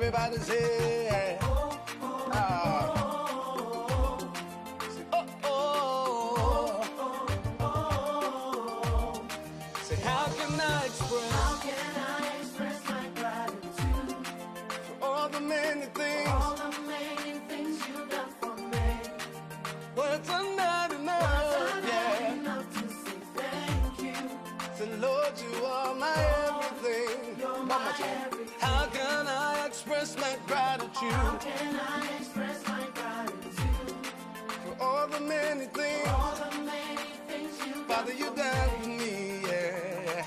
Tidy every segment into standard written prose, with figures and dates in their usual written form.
Everybody say, say, how can I express my gratitude for all the many things you've done for me? Words are not enough, to say thank you. So Lord, you are my everything. You're my everything. How can I express my gratitude? How can I express my gratitude for all the many things, Father, you done for me, yeah.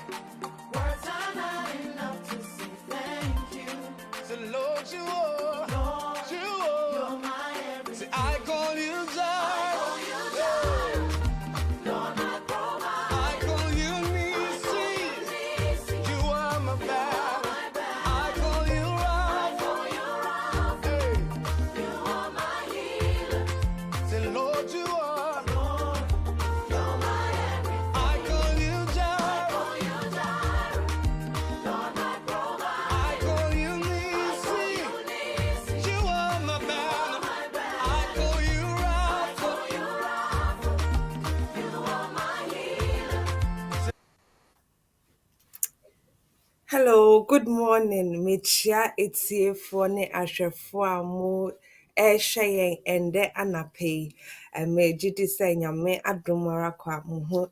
Words are not enough to say thank you. So Lord, you are, you're my everything. See, I call you Jireh. Lord, my provider. I call you Eunice. You are my battle. I call you Rapha. Hey. You are my healer. Say, Lord, you are. You're my everything. I call you Jireh. Lord, my provider. I call you Eunice. You are my battle. I call you Rapha. You are my healer. Hello, good morning. Mechia etiefo ne ahwefo a mo ehwe yen ende anape. Megidi se nyame adomara kwa mo ho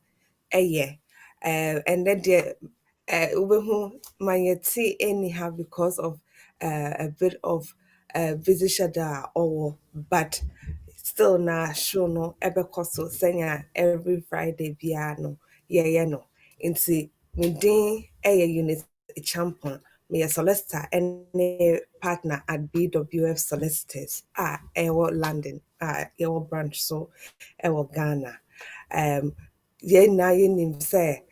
eye. Ende de ubehu manyeti anyhow because of a bit of visitor da or but still na show no ebekoso senya every Friday bia no ye no. Nti me din Eunice champion me a solicitor and partner at BWF Solicitors London branch so Ghana. Yen say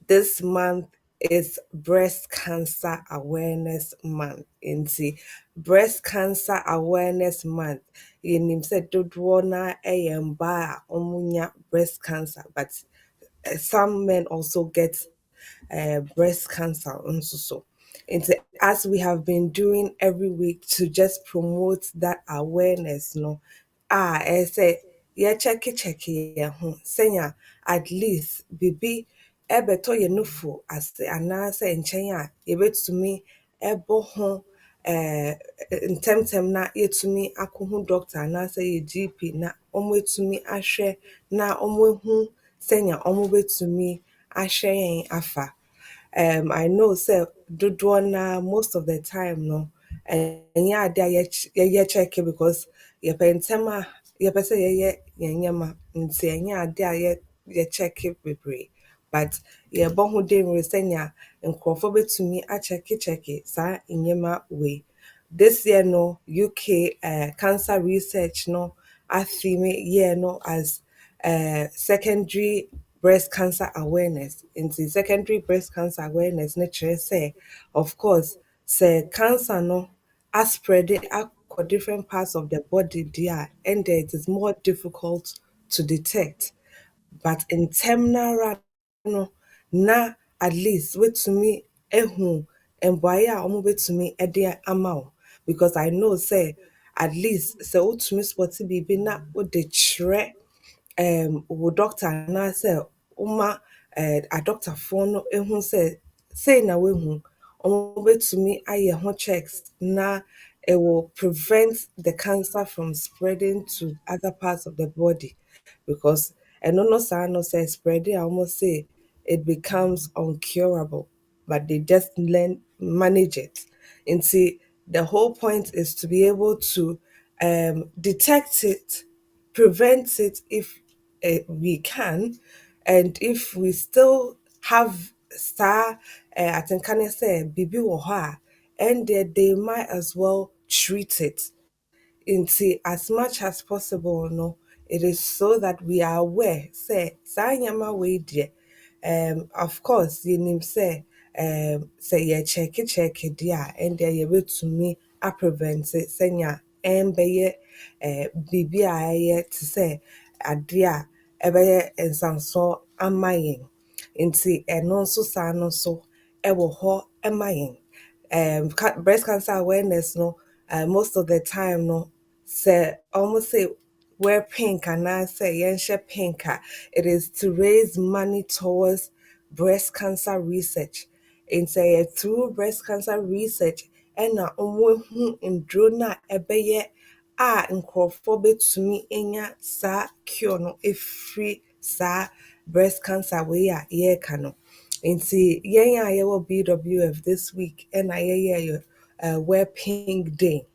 this month is breast cancer awareness month. Inti breast cancer awareness month. Yenim said dodoɔ na ɛyɛ mba a ɔmo breast cancer, but some men also get breast cancer also so. As we have been doing every week to just promote that awareness, no. I say yeah check yeah senya at least bibi ebeto ye nufu as anase nchen a yebetumi ebo ho ntem na yetumi akohu doctor anase ye GP na omo etumi ahwe na omo hu senya omo betumi ahwe yen afa. I know say dodoɔ na most of the time no ɛnyɛ ade a yɛyɛ check because yɛpɛ ntɛm a yɛpɛ sɛ yɛyɛ yɛn nneɛma nti ɛnyɛ ade a yɛ check bebree but yɛbɔ ho dawuro sɛnea nkurɔfoɔ betumi akyɛke saa nneɛma wei. This year no UK cancer research no theme year no as secondary breast cancer awareness. Into secondary breast cancer awareness ne kyerɛ sɛ of course sɛ cancer no spread it akɔ different parts of the body deɛ and it is more difficult to detect. But in terminal no na at least wetumi ehu mboaeɛ a ɔmo betumi ɛde ama wo because I know say at least sɛ wotumi spot biribi na wode kyerɛ wo doctor anaasɛ woma adoctorfoɔ no ehu sɛ sei na wehu ɔmo betumi ayɛ ho checks na it will prevent the cancer from spreading to other parts of the body because ɛno no saa no sɛ spread a almost say it becomes uncurable but they just learn manage it. And see the whole point is to be able to detect it, prevent it if we can, and if we still have star I think can I say bibi wɔ hɔ a and they might as well treat it into as much as possible no it is so that we are aware say saa nneɛma wei deɛ of course yɛnim sɛ sɛ check deɛ a ɛndeɛ yɛbɛtumi a prevent it sɛnea ɛmbɛyɛ biribi a ɛyɛ te sɛ adeɛ a ɛbɛyɛ nsansoɔ ama yɛn nti ɛno nso saa no so ɛwɔ hɔ ɛma yɛn. breast cancer awareness no most of the time no say almost say wear pink and I say yensha pink it is to raise money towards breast cancer research and say through breast cancer research and na hu ndro na ebeye a nkrofo betumi enya sa cure no efiri sa breast cancer we a ye ka no. Nti yɛn a yɛwɔ BWF this week and I hear wear pink day.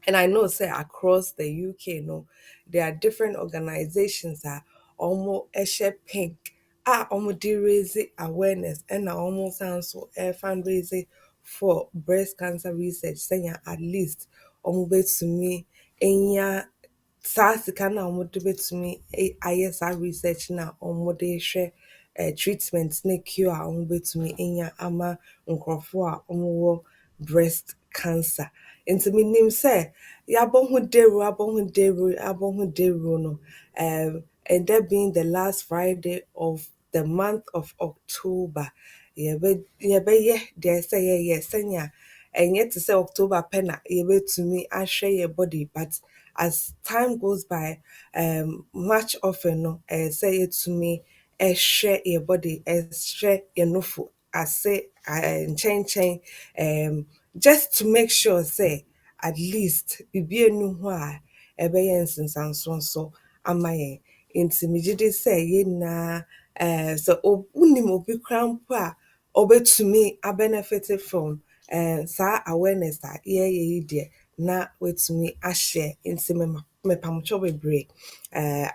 And I know say across the UK no there are different organizations that almost share pink almost de raise awareness and almost also fundraising for breast cancer research saying at least almost to me saa sika no a wɔde bɛtumi ayɛ saa research na wɔde hwɛ treatment ne cure a wɔbɛtumi anya ama nkurɔfoɔ a wɔwɔ breast cancer. Nti menim sɛ yɛabɔ ho dawuro no and that being the last Friday of the month of October yɛbɛyɛ deɛ sɛ yɛyɛ sɛnea ɛnyɛ te sɛ October pɛ na yɛbɛtumi ahwɛ yɛ body but as time goes by, much often no, say it to me, share your body, share your nufu, I say, chain, just to make sure, say, at least, be a new why, a bayanson and so, am I into me, say, ye na, so, unim obi crampa, obe to me, I benefited from, sa awareness that, yeah, dear na wetumi ashare nti me pamcho bebre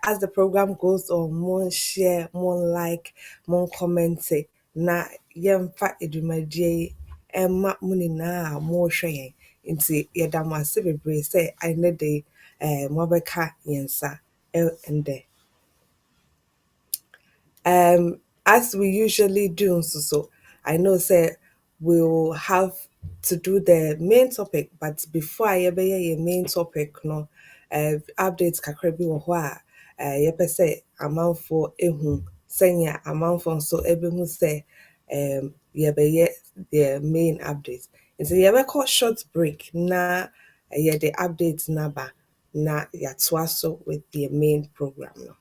as the program goes on more share more like more comment na yemfa edumadie emma muni na more hwe nti yeda mo ase bebre say I need the mo beka yensa ende as we usually do so I know say we'll have to do the main topic but before I ever hear your main topic no updates kakra bi wo ho a yɛpɛ sɛ amanfo ehu sɛnya amanfo nso ebehu sɛ yɛbɛyɛ the main updates nti yɛbɛkɔ short break na the updates naba na yɛatoa so with the main program no.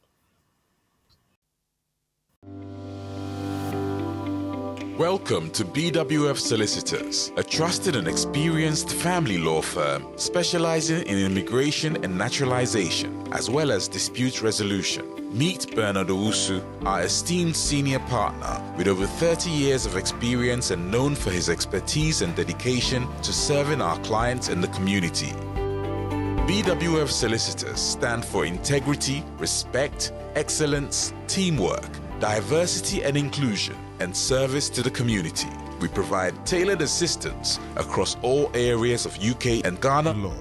Welcome to BWF Solicitors, a trusted and experienced family law firm specializing in immigration and naturalization, as well as dispute resolution. Meet Bernard Owusu, our esteemed senior partner with over 30 years of experience and known for his expertise and dedication to serving our clients and the community. BWF Solicitors stand for integrity, respect, excellence, teamwork, diversity and inclusion, and service to the community. We provide tailored assistance across all areas of UK and Ghana law.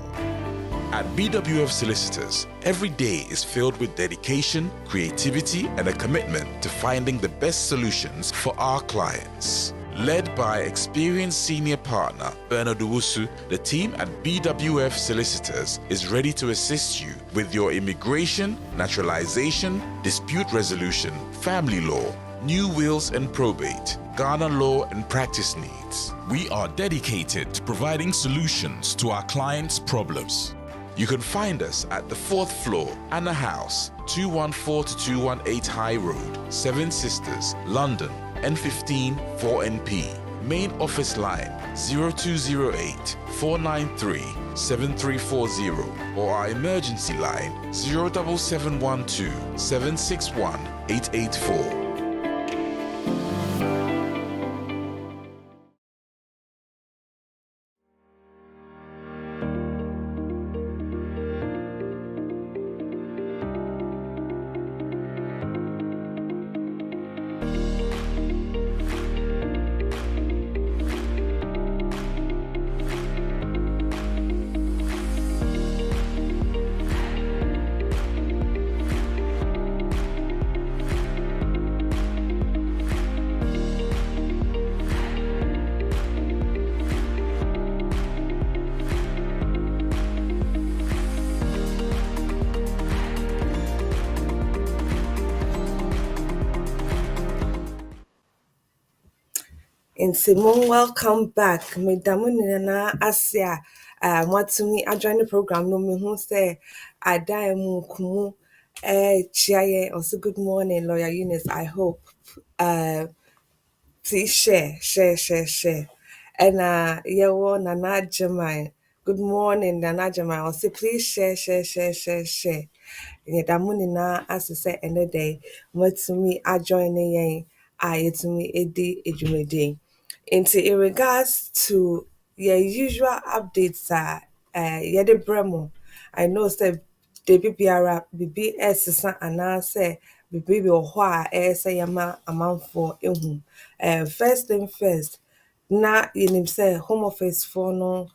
At BWF Solicitors, every day is filled with dedication, creativity, and a commitment to finding the best solutions for our clients. Led by experienced senior partner Bernard Owusu, the team at BWF Solicitors is ready to assist you with your immigration, naturalization, dispute resolution, family law, new wills and probate, Ghana law and practice needs. We are dedicated to providing solutions to our clients' problems. You can find us at the 4th floor, Anna House, 214 to 218 High Road, Seven Sisters, London, N15 4NP. Main office line 0208 493 7340 or our emergency line 07712 761 884. Nti welcome back. Medamu nyinaa ase a moatumi ajoin the program no mehu sɛ adan mu kumu kyia yɛn ɔse good morning lawyer Eunice. I hope please share. And Nana Jemai. Good morning, Nana Jemai. Also, please share. Yɛda mo nyinaa ase sɛ ɛnnɛ da moatumi ajoin yɛn a yɛtumi edi edwumadie. Nti in regards to your usual updates yɛde brɛ mo, I know sɛ debi biara bibi ɛsesa anaasɛ bibi bi wɔ hɔ a ɛyɛ sɛ yɛma amanfoɔ ehu. First thing first, na yɛnim sɛ home office foɔ no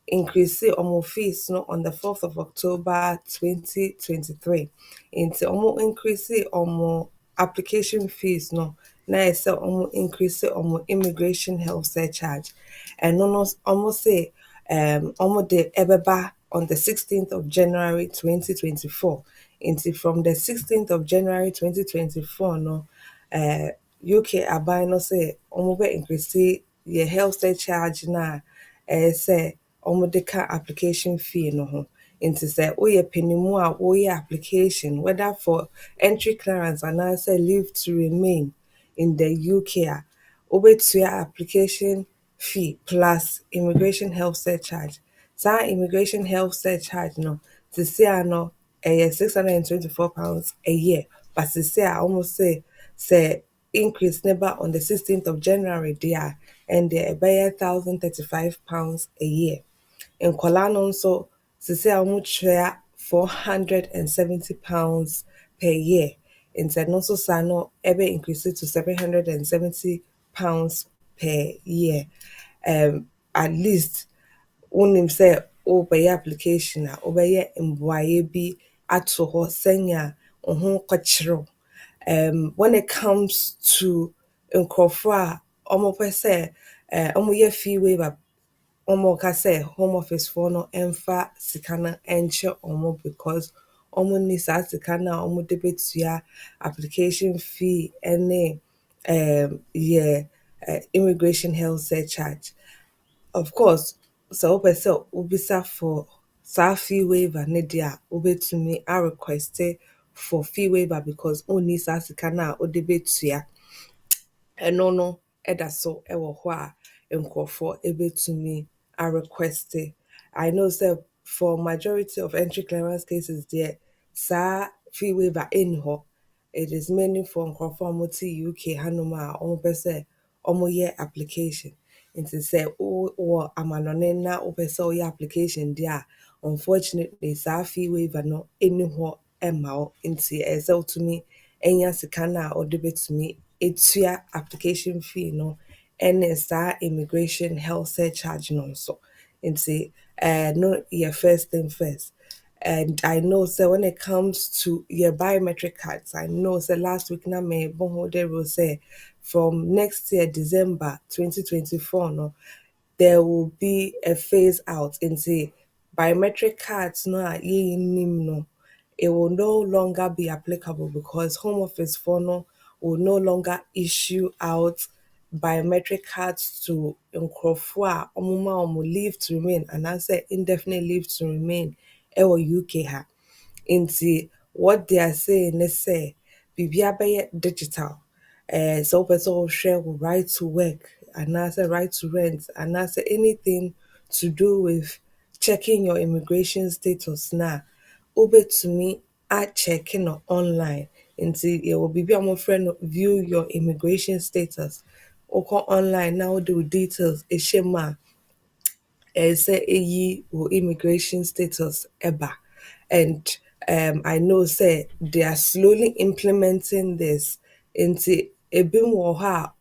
increase omo fees no on the 4th of October 2023. Nti omo increase omo application fees no na ɛsɛ omo increase omo immigration health surcharge. And no omo say omo de ɛbɛba on the 16th of January 2024. Nti from the 16th of January 2024 no UK aban no say omo be increase your health surcharge na say ɔmo de ka application fee no ho. Nti sɛ woyɛ panimu a woyɛ application whether for entry clearance anaasɛ leave to remain in the UK a wobɛtua application fee plus immigration health surcharge. Saa immigration health surcharge no sisi a no ɛyɛ £624 a year, but sisi a ɔmo say increase never on the 16th of January deɛ and the ɛbɛyɛ £1,035 a year. Nkwadaa no nso sisi a wɔkyerɛ £470 per year. Nti ɛno nso saa no increase to £770 per year. At least wonim sɛ wobɛyɛ application a wobɛyɛ mbuaeɛ bi ato hɔ sɛnea wo ho kɔkyerɛw. When it comes to nkurɔfoɔ a wɔpɛ sɛ wɔyɛ fee waiver, omo ka say home office for no emfa sika no enche omo because omo ni saa sika na omo de betua application fee ene immigration health surcharge. Of course, so ope say obisa for saa fee waiver ne dia obetumi a request for fee waiver because oni saa sika na ode betua. Ɛno no ɛda so ɛwɔ hɔ a nkurɔfoɔ ɛbɛtumi a request. I know sɛ for majority of entry clearance cases there saa fee waiver ɛnni hɔ. It is mainly for nkurɔfoɔ a wɔte UK hanom a wɔpɛ sɛ wɔyɛ application. Nti sɛ wowɔ amanɔne na wopɛ sɛ woyɛ application deɛ a unfortunately saa fee waiver no ɛnni hɔ ɛma wo. Nti ɛsɛ sɛ wotumi ɛnya sika no a wode bɛtumi etua application fee no ɛne saa immigration health surcharge no nso. Nti no your first thing first. And I know so when it comes to your biometric cards, I know so last week na me bonhode will say from next year December 2024 no there will be a phase out into biometric cards no a nim no it will no longer be applicable because home office for no will no longer issue out biometric cards to nkurɔfoɔ a ɔmo leave to remain and answer indefinite leave to remain ɛwɔ UK ha. Nti what they are saying is say biribiara bɛyɛ digital. So wopɛ sɛ wohwɛ wo right to work anaasɛ right to rent anaasɛ anything to do with checking your immigration status na wobɛtumi a checking no online. Nti yɛwɔ biribi a wɔfrɛ no view your immigration status. Wokɔ online na wode wo details ɛhyɛ mu a say eyi wo immigration status eba. And I know say they are slowly implementing this into ebi wɔ hɔ a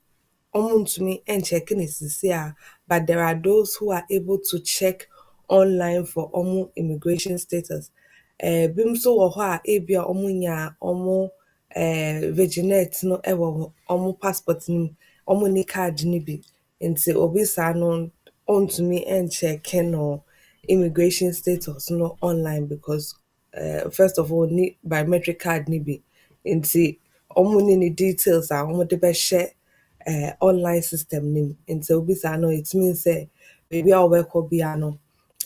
ɔmo ntumi ncheck ne sisi a but there are those who are able to check online for ɔmo immigration status. Bi nso wɔ hɔ a ebi a ɔmo nya ɔmo Virginet no ɛwɔ ɔmo passport no ɔmo ni card ni bi. Nti obi saa no ontumi check no immigration status no online because first of all need biometric card ni bi. Nti omo ni details a omo de bɛhyɛ online system nim. Nti obi sa no, it means say baby a wobɛkɔ bia no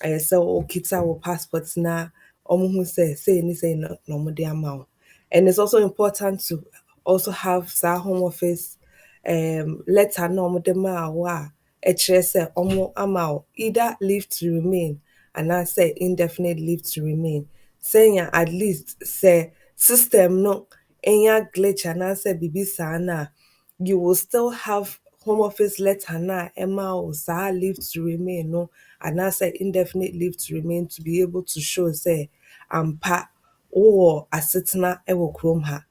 ɛyɛ sɛ wokita wo passport na ɔmo hu sɛ say na ɔmo de ama wo. And it's also important to also have saa home office letter na ɔmo de ma wo a ɛkyerɛ sɛ ɔmo ama wo either leave to remain anaasɛ indefinite leave to remain. Sɛnya at least sɛ system no ɛnya glitch anaasɛ bibi saa na you will still have home office letter na ɛma wo saa leave to remain no anaasɛ indefinite leave to remain to be able to show say ampa wowɔ asetena ɛwɔ kurom ha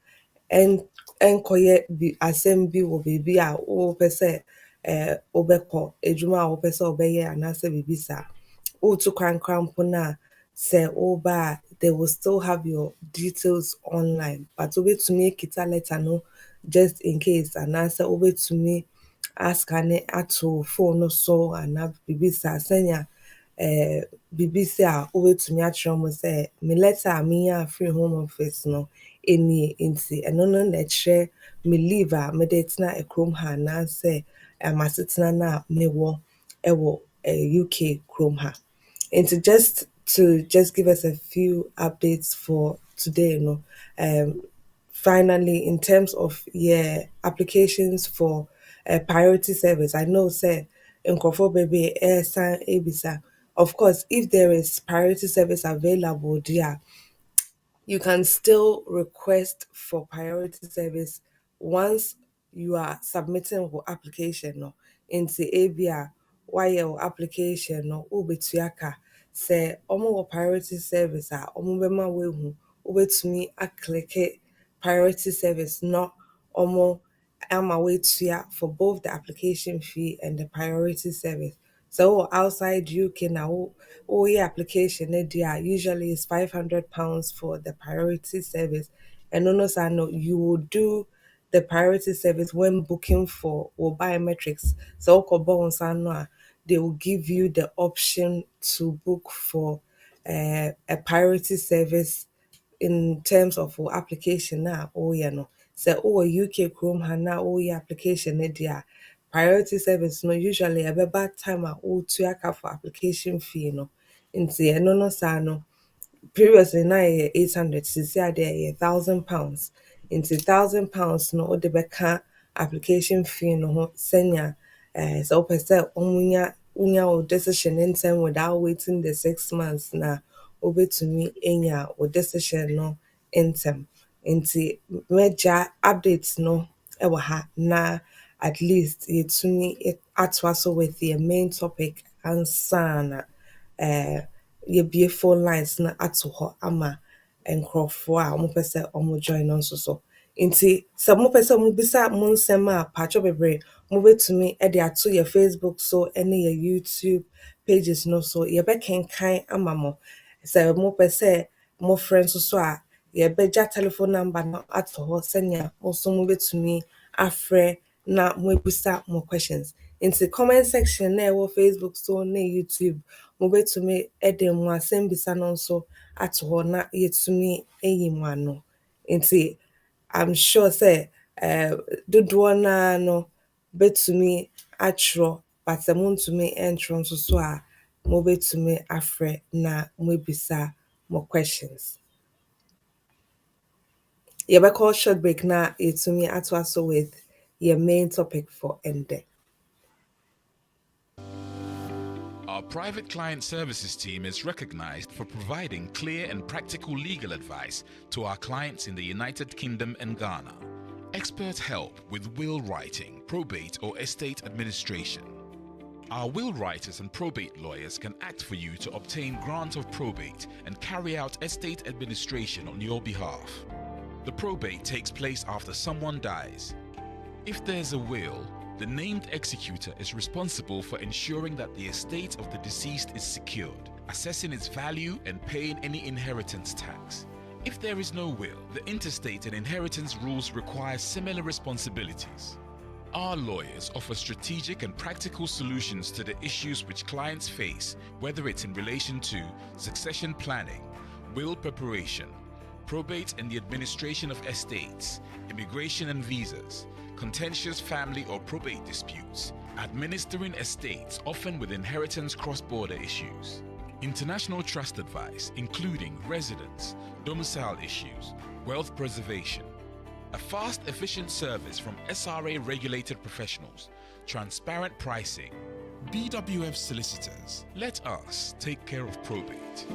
ɛnkɔyɛ bi asɛm bi wɔ baabi a wopɛ sɛ wobɛkɔ adwuma a wopɛ sɛ wobɛyɛ anaasɛ biribi saa wotu kwan mpo no a sɛ woba a they will still have your details online but wobɛtumi akita letter no just in case anaasɛ wobɛtumi ascan ato phone no so anaa biribi saa sɛnea biribi si a wobɛtumi akyerɛ mo sɛ me letter a menya free home office no ɛnie nti ɛno no na ɛkyerɛ me leave a mede tena kurom ha anaasɛ masetena no a mewɔ ɛwɔ UK kurom ha. And just to give us a few updates for today, finally, in terms of applications for priority service, I know say in Kofo baby sign abisa. Of course, if there is priority service available, dear, you can still request for priority service once you are submitting your application no into ABA while your application no ubetuyaka say omo priority service a omo bema wehu ubetumi click priority service no omo ama wetuya for both the application fee and the priority service. So outside UK now, application usually is £500 for the priority service. And almost I know you will do the priority service when booking for or biometrics. So they will give you the option to book for a priority service in terms of application now. So UK Chrome hana application dia priority service no usually a bad time a tuaka for application fee no nti no sa no previously na 800 cc there £1,000 into £1,000 no de beka application fee no ho senya so opese omunya unya decision in time without waiting the 6 months na obetumi enya o decision no in time nti major updates no ewa ha na at least yetumi atwa with the main topic and sana your beautiful lines na ato hɔ ama nkurɔfoɔ a wɔpɛ sɛ wɔn join no nso so nti sɛ wɔpɛ sɛ wɔn bisa mo nsɛm a patro bebree wɔbɛtumi de ato your Facebook so ne your YouTube pages no so yɛbɛkenkan ama mo sɛ wɔpɛ sɛ mo friends nso so a yɛbɛgya telephone number no ato hɔ sɛnea nso wɔbɛtumi afrɛ na mo ebisa mo questions nti comment section na ɛwɔ Facebook so na YouTube mobetumi ede mu asɛm bisa no nso ato hɔ na yɛtumi eyi mu ano nti I'm sure say dodoɔ na no betumi atwerɛ but sɛ montumi ɛntwerɛ nso so a mobetumi afrɛ na mobisa mo questions. Yɛbɛkɔ short break na yɛtumi atoa so with your main topic for ende. Our private client services team is recognized for providing clear and practical legal advice to our clients in the United Kingdom and Ghana. Expert help with will writing, probate or estate administration. Our will writers and probate lawyers can act for you to obtain grant of probate and carry out estate administration on your behalf. The probate takes place after someone dies. If there's a will, the named executor is responsible for ensuring that the estate of the deceased is secured, assessing its value and paying any inheritance tax. If there is no will, the interstate and inheritance rules require similar responsibilities. Our lawyers offer strategic and practical solutions to the issues which clients face, whether it's in relation to succession planning, will preparation, probate and the administration of estates, immigration and visas, contentious family or probate disputes, administering estates often with inheritance cross-border issues, international trust advice including residence, domicile issues, wealth preservation, a fast, efficient service from SRA-regulated professionals, transparent pricing. BWF Solicitors, let us take care of probate.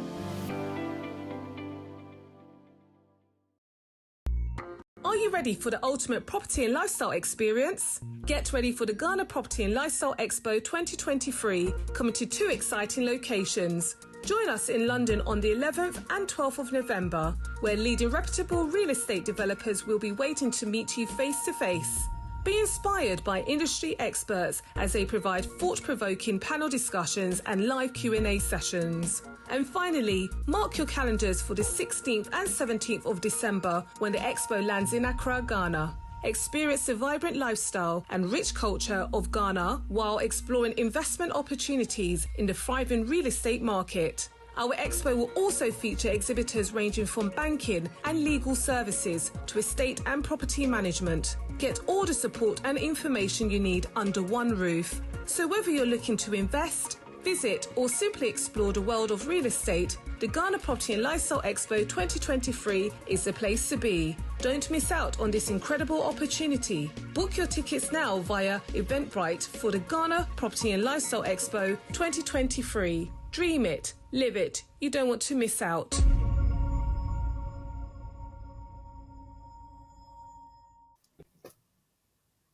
Are you ready for the ultimate property and lifestyle experience? Get ready for the Ghana Property and Lifestyle Expo 2023, coming to 2 exciting locations. Join us in London on the 11th and 12th of November, where leading reputable real estate developers will be waiting to meet you face to face. Be inspired by industry experts as they provide thought-provoking panel discussions and live Q&A sessions. And finally, mark your calendars for the 16th and 17th of December when the expo lands in Accra, Ghana. Experience the vibrant lifestyle and rich culture of Ghana while exploring investment opportunities in the thriving real estate market. Our expo will also feature exhibitors ranging from banking and legal services to estate and property management. Get all the support and information you need under one roof. So whether you're looking to invest, visit or simply explore the world of real estate, the Ghana Property and Lifestyle Expo 2023 is the place to be. Don't miss out on this incredible opportunity. Book your tickets now via Eventbrite for the Ghana Property and Lifestyle Expo 2023. Dream it, live it. You don't want to miss out.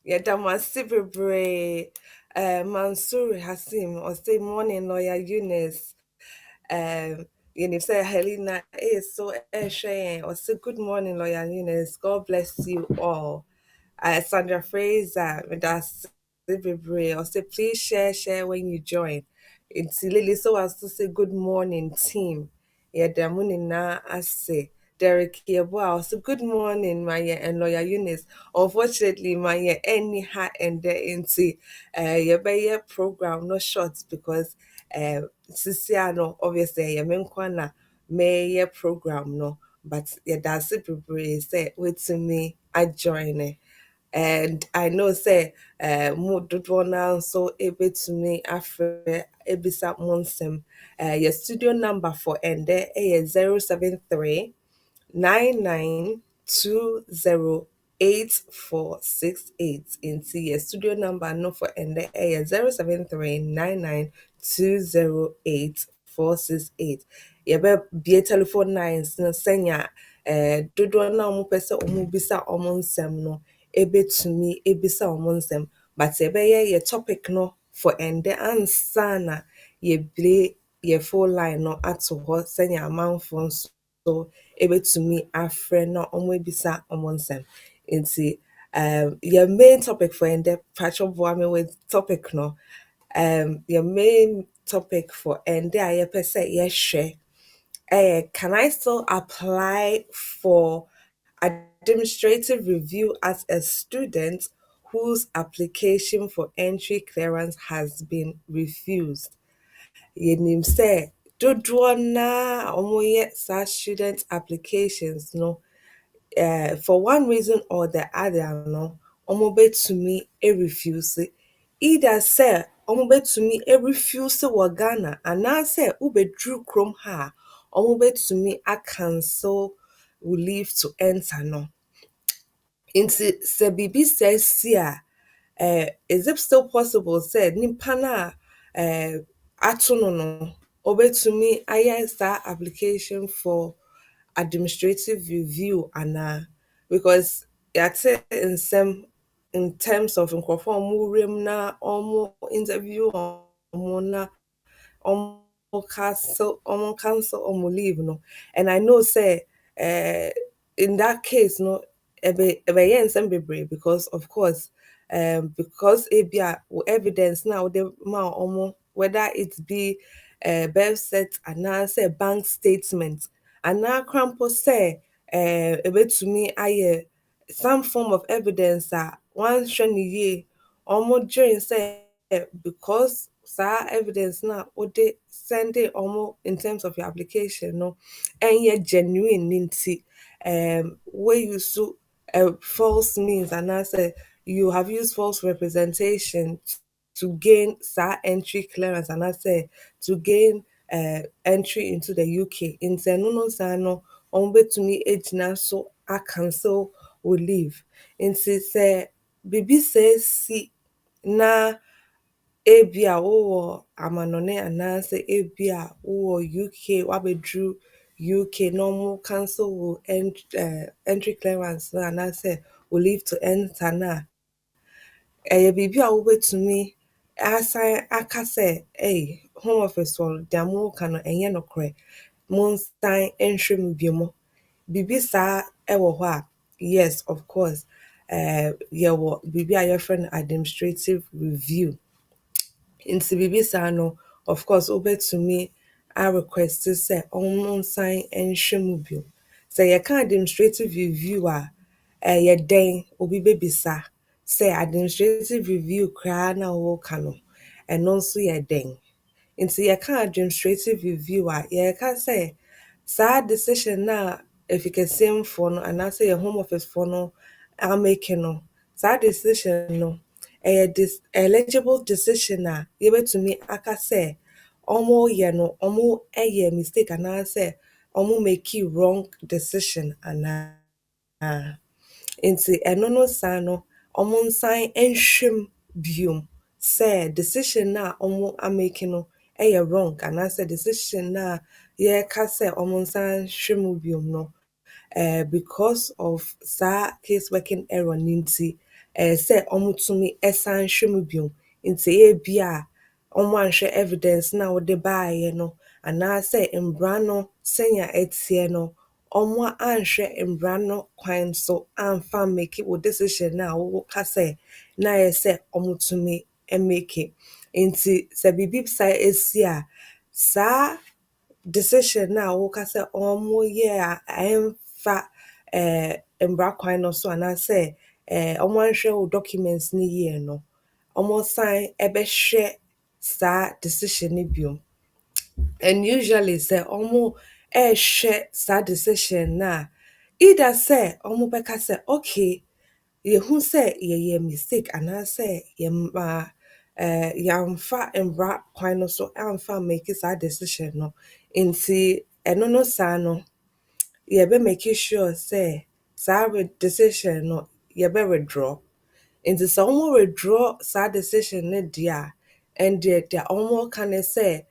Yadamasi bebree. Mansour Hassim, or say morning lawyer Eunice. Eunice say Helena is so sharing, or say good morning lawyer Eunice. God bless you all. Sandra Fraser, that's bebree, or say please share when you join. It's Lily, so as to say good morning team. Yeah, the morning na I say. Derek Yeboah, so good morning, Maya and lawyer Eunice. Unfortunately, Maya any hat and there into your program no short because Sisiano obviously your main corner may program no, but yeah that's it. Say wait to me, I join it. And I know say mo dodo na so able to me after ebisa monsem your studio number for ende 073 99208468 into your studio number no for and the 07399208468. You better be a telephone lines no senya dodo na omo pese omo bisa omo nsem no ebe to me ebisa omo nsem but ebe ye topic no for ende ansana ye ble ye full line no ato ho senya amanfo nso so ebetumi afrɛ na ɔmo ebisa ɔmo nsɛm nti your main topic for ende patro boame with topic no your main topic for ende a yɛpɛ sɛ yɛhwɛ can I still apply for administrative review as a student whose application for entry clearance has been refused? Yɛnim sɛ dodoɔ naa a wɔyɛ saa student applications no for one reason or the other no wɔbɛtumi refuse either sɛ wɔbɛtumi refuse wɔ Ghana anaasɛ wobɛduru kurom ha a wɔbɛtumi acancel wo leave to enter no. Nti sɛ biribi sɛ si a is it still possible sɛ nipa no a ato no no obetumi ayɛ saa application for administrative review anaa because yɛate nsɛm in terms of nkurɔfoɔ a ɔmo wura mu na ɔmo interview ɔmo na ɔmo cancel ɔmo leave no and I know say in that case no ɛbɛyɛ nsɛm bebree because of course because ebia wo evidence na wode ma ɔmo whether it be birth cert anaasɛ bank statement anaa koraa mpo sɛ ebetumi ayɛ some form of evidence a wanhwɛ no yie ɔmo dwen sɛ because sa evidence na ode send it almost in terms of your application no and genuine ninti where you so false means and I say you have used false representation to gain sa entry clearance and I say to gain entry into the UK in say no sa no on betumi ejina so I cancel will leave in say bibi says si na ebi a wowɔ amanɔne anaasɛ ebi a wowɔ UK wabɛduru UK na ɔmo cancel wo entry clearance no anaasɛ wo leave to enter na ɛyɛ biribi a wobɛtumi asan aka sɛ home office wɔ deɛ moka no ɛnyɛ nokorɛ monsan nhwɛ mu bio biribi saa ɛwɔ hɔ a yes of course yɛwɔ biribi a yɛfrɛ no administrative review nti biribi saa no of course wobɛtumi a request sɛ ɔmo nsan nhwɛ mu bio sɛ yɛka administrative review a ɛyɛ dɛn obi bɛbisa sɛ administrative review koraa na wɔka no ɛno nso yɛ dɛn nti yɛka administrative review a yɛka sɛ saa decision na efikasɛmfoɔ no anaasɛ yɛ home office foɔ no amake no saa decision no ɛyɛ eligible decision a yɛbɛtumi aka sɛ ɔmo yɛ no ɔmo ɛyɛ mistake anaasɛ ɔmo make wrong decision anaa nti ɛno no saa no ɔmo nsan nhwɛm biom sɛ decision na ɔmo amake no ɛyɛ wrong anaasɛ decision na yɛka sɛ ɔmo nsan hwɛ mu biom no because of saa case working error ninti sɛ ɔmo tumi ɛsan hwɛ mu biom nti ebi a ɔmo anhwɛ evidence na wɔde baayɛ no anaasɛ mbra no sɛnea ɛteɛ no ɔmo anhwɛ mbra no kwan so amfa make wo decision na woka sɛ na yɛ sɛ ɔmo tumi make nti sɛ biribi saa esi a saa decision na woka sɛ ɔmo yɛ a ɛmfa mbra kwan no so anaasɛ ɔmo anhwɛ wo documents ne yie no ɔmo san ɛbɛhwɛ saa decision ne biom and usually sɛ ɔmo ɛhwɛ saa decision na either sɛ ɔmo bɛka sɛ okay yɛhu sɛ yɛyɛ mistake anaasɛ yɛamfa mbra kwan no so amfa make saa decision no nti ɛno no saa no yɛbɛ make sure sɛ saa decision no yɛbɛ withdraw nti sɛ ɔmo withdraw saa decision no deɛ a ɛndeɛ deɛ ɔmo ka ne sɛ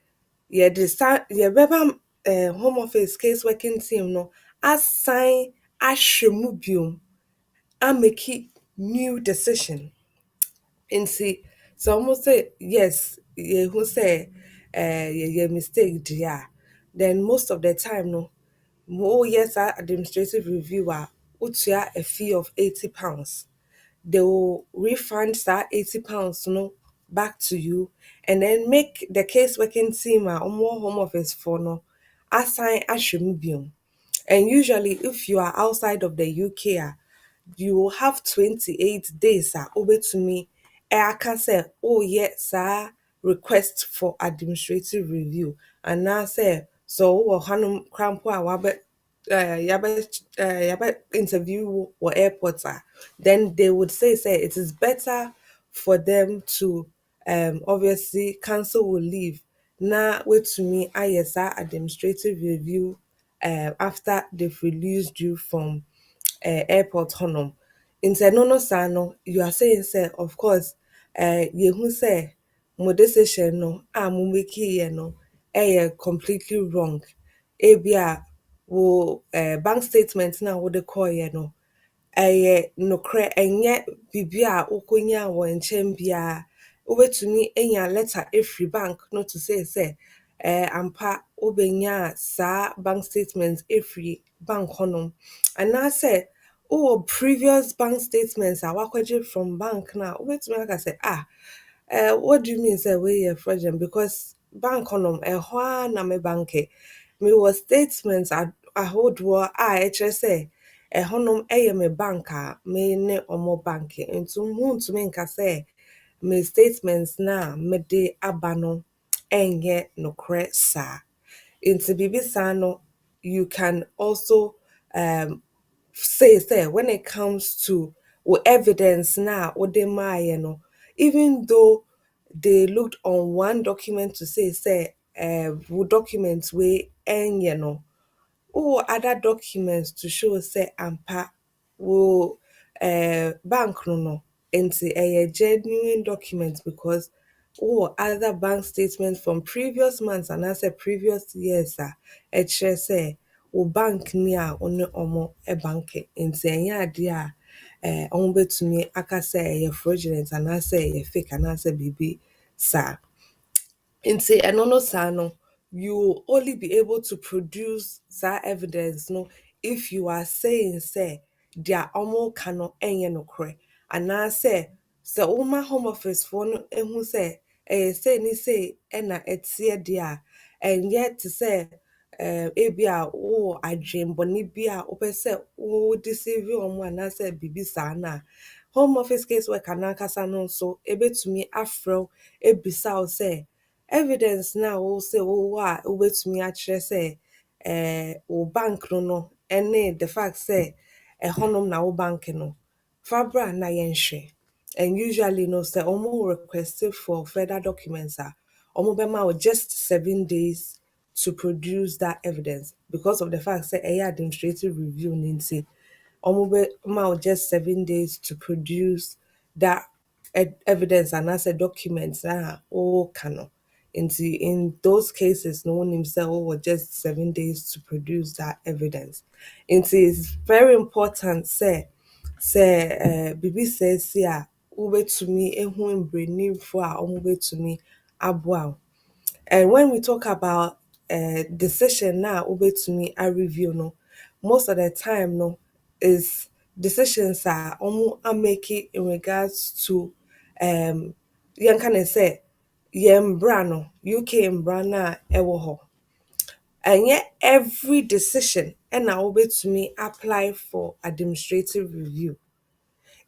yɛbɛba home office case working team no asan ahwɛ mu biom amake new decision nti sɛ ɔmo sɛ yes yɛhu sɛ yɛyɛ mistake deɛ a then most of the time no woyɛ saa administrative review a wotua a fee of £80 they will refund that £80 no back to you and then make the case working team a ɔmo home office for no assign ahwɛ mu biom and usually if you are outside of the UK you will have 28 days a wobɛtumi aka sɛ woyɛ saa request for administrative review anaasɛ so wowɔ hanom koraa mpo a yɛabɛ interview wo wɔ airport then they would say it is better for them to obviously cancel or leave na wetumi ayɛ saa administrative review after they've released you from airport honum nti ɛno no saa no you are saying say of course yehu sɛ mo decision no a mo make yɛ no ɛyɛ completely wrong ebi a wo bank statement na wode kɔɔyɛ no ɛyɛ nokorɛ ɛnyɛ biribi a wokonya wɔ nkyɛn biara wobɛtumi anya letter efiri bank no to say ampa wobɛnya saa bank statement efiri bank honum anaasɛ previous bank statements a wakɔgye from bank na wobɛtumi aka sɛ what do you mean say we fraudulent because bank honum ɛhɔ a na me banke me was statements ahodoɔ a ɛkyerɛ sɛ ɛhɔnom ɛyɛ me bank a me ne ɔmo bank nti huntumi nka sɛ me statements na me de aba no enye nokre sa. Into bibi sa no, you can also say when it comes to evidence now what they no, even though they looked on one document to say wo documents we enye no, or other documents to show say ampa wo bank no into a genuine document because or other bank statements from previous months and as a previous years it share say wo bank ni a one omo e bank into enya ade a omo betumi aka say fraudulent and as say fake and as bibi sa. Nti ɛno no saa no, you will only be able to produce that evidence no if you are saying say their ɔmo ka no ɛnyɛ nokorɛ anaasɛ sɛ woma home office foɔ no ehu sɛ ɛyɛ sei ne sei ɛna ɛteɛ deɛ a ɛnyɛ te sɛ ebi a wowɔ adwemmɔne bi a wopɛ sɛ wo deceive ɔmo anaasɛ biribi saa no a home office case worker n'ankasa no nso ebetumi afrɛ wo ebisa wo sɛ evidence na wo say wo a wobetumi akyerɛ sɛ wo bank no ɛne the fact say ɛhɔnom na wo bank no fa bra na yɛnhwɛ. And usually no sɛ ɔmo request for further documents a ɔmo bɛma wo just 7 days to produce that evidence because of the fact say ɛyɛ administrative review ne nti ɔmo bɛma wo just 7 days to produce that evidence and as a document wɔka no. In those cases, no one himself was just 7 days to produce that evidence. It is very important, Bibi says here, ube to me, ehun braining for ube to me, abuao. And when we talk about decision now, ube to me, a review no, most of the time no is decisions are are making in regards to yɛn kind of say yɛn mbra no UK mbra no a ɛwɔ hɔ. Ɛnyɛ every decision ɛna wobɛtumi apply for administrative review.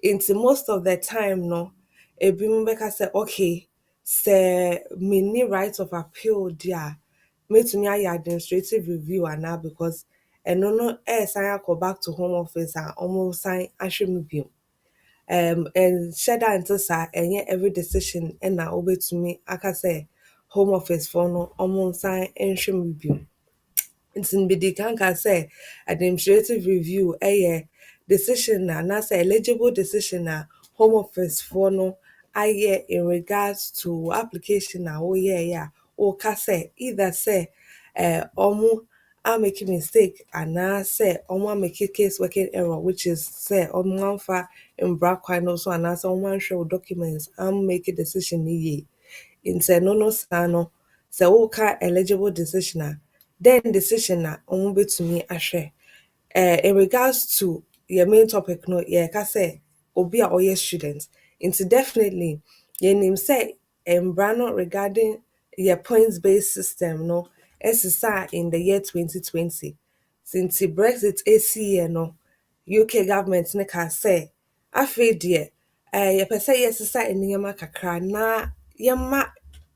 Into most of the time no, ebinom bɛka sɛ okay, sɛ minni right of appeal deɛ a mɛtumi ayɛ administrative review anaa because ɛno no ɛɛsan akɔ back to home office a ɔmo san ahwɛ mu bio. And hyɛ da nte saa ɛnyɛ every decision ɛna wobɛtumi aka sɛ home office foɔ no ɔmo nsan nhwɛ mu bio. Nti mbedi kan ka sɛ administrative review ɛyɛ decision na anaasɛ eligible decision a home office foɔ no ayɛ in regards to application a woyɛɛ a woka sɛ either sɛ ɔmo make mistake anaasɛ ɔmo make case working error which is sɛ ɔmo amfa mbra kwan no so anaasɛ ɔmo anhwɛ wo documents make decision no yie. Nti ɛno no saa no sɛ woka eligible decision a then decision a ɔmo betumi ahwɛ. In regards to your main topic no yɛka sɛ obi a ɔyɛ student nti definitely yɛnim sɛ mbra no regarding your points based system no ɛsesa in the year 2020 since Brexit ACE no UK government ne ka sɛ afei deɛ yɛpɛ sɛ yɛsesa nneɛma kakra na yɛma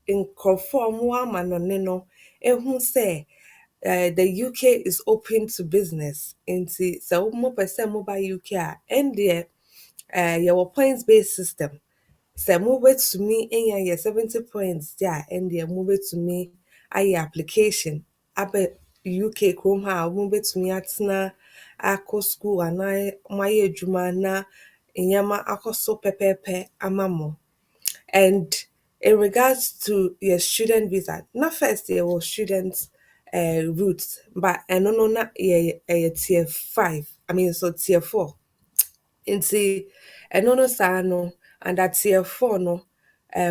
nkurɔfoɔ a ɔmo ama no ne no ehu sɛ the UK is open to business. Nti sɛ mopɛ sɛ moba UK a ɛndeɛ yɛwɔ points based system. Sɛ mobɛtumi anya yɛ 70 points deɛ a ɛndeɛ mobɛtumi ayɛ application aba UK kurom ha a mobɛtumi atena akɔ school anaa moayɛ adwuma na nneɛma akɔ so pɛpɛɛpɛ ama mo. And in regards to your student visa, not first your student routes, but no na tier 5. I mean so tier 4. Nti ɛno no saa no and at tier 4 no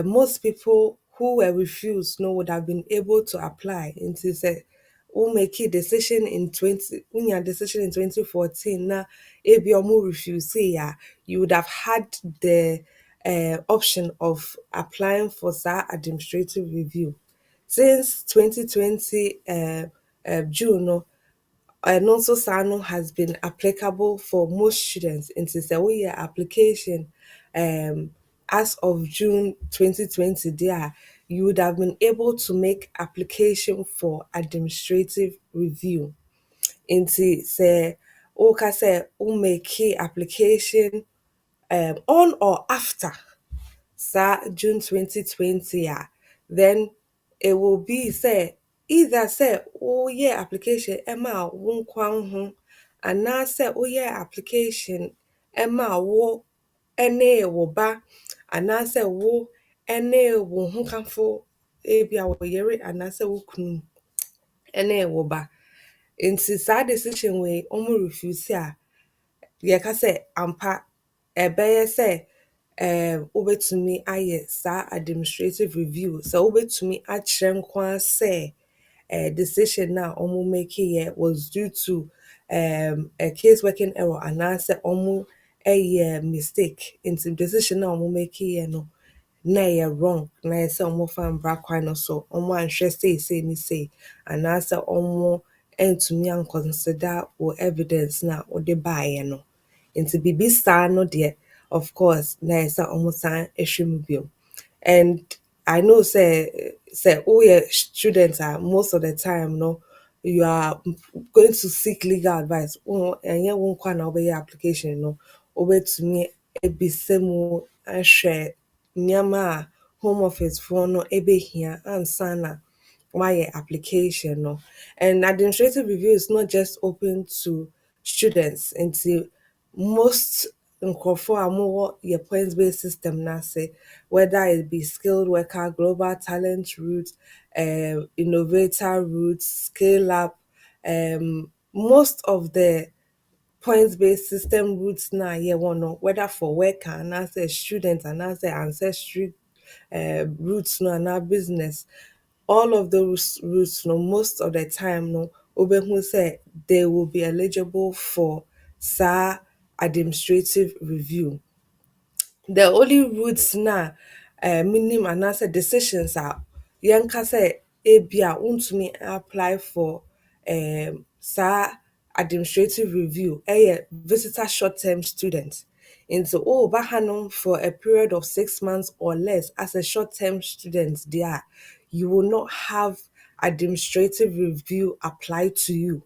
most people who were refused no would have been able to apply into say who make a decision in 2014 na ebi omo refuse ya you would have had the option of applying for that administrative review since 2020 June no and also SANO has been applicable for most students into the way application as of June 2020 there, you would have been able to make application for administrative review. Nti sɛ woka sɛ wo make application on or after June 2020 then it will be say either say woyɛ application ɛma wo nkwa ho anaasɛ woyɛ application ɛma wo ɛne wo ba anaasɛ wo ɛne wo hokafo ebia wo yere anaasɛ wo kunu ɛne wo ba. Nti saa decision wei refuse yɛka sɛ ampa ɛbɛyɛ sɛ wobɛtumi ayɛ saa administrative review sɛ wobɛtumi akyerɛ nko ara sɛ decision na make yɛ was due to a case working error anaasɛ ɛyɛ mistake nti decision na make yɛ no na ɛyɛ wrong na ɛyɛ sɛ fa mbra kwan no so anhwɛ sei ne sei anaasɛ antumi anconsider wo evidence na wode baeɛ no. Nti biribi saa no deɛ of course na ɛyɛ sɛ san hwɛ mu bio. And I know say we students are most of the time no you are going to seek legal advice. Ɛnyɛ wo nkwa na wobɛyɛ application no wobɛtumi ebisa mu ahwɛ nneɛma a home office foɔ no ɛbɛhia ansa na wayɛ application no. And administrative review is not just open to students nti most nkurɔfoɔ a wɔwɔ yɛ points based system no ase whether it be skilled worker, global talent route, innovator route, scale up, most of the points based system routes na yɛwɔ no whether for worker anaasɛ student anaasɛ ancestry routes no anaa business, all of those routes no most of the time no wobɛhu sɛ they will be eligible for saa administrative review. The only routes na minim anaasɛ decisions a yɛnka sɛ ebia wontumi apply for saa administrative review ɛyɛ visitor short term student. Nti woba hanom for a period of 6 months or less as a short term student there, you will not have administrative review applied to you.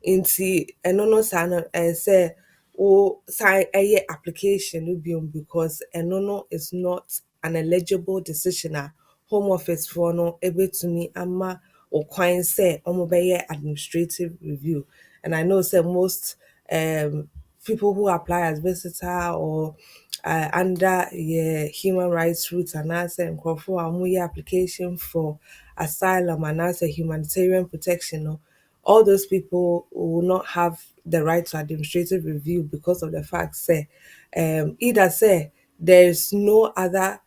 Nti ɛno no saa no sɛ wo sign application no biom because ɛno no is not an eligible decision a home office for no ɛbɛtumi ama wo kwan sɛ bɛyɛ administrative review. And I know say most people who apply as visitor or under human rights route anaasɛ nkurɔfoɔ a wɔyɛ application for asylum anaasɛ humanitarian protection no, all those people will not have the right to administrative review because of the fact say either say there is no other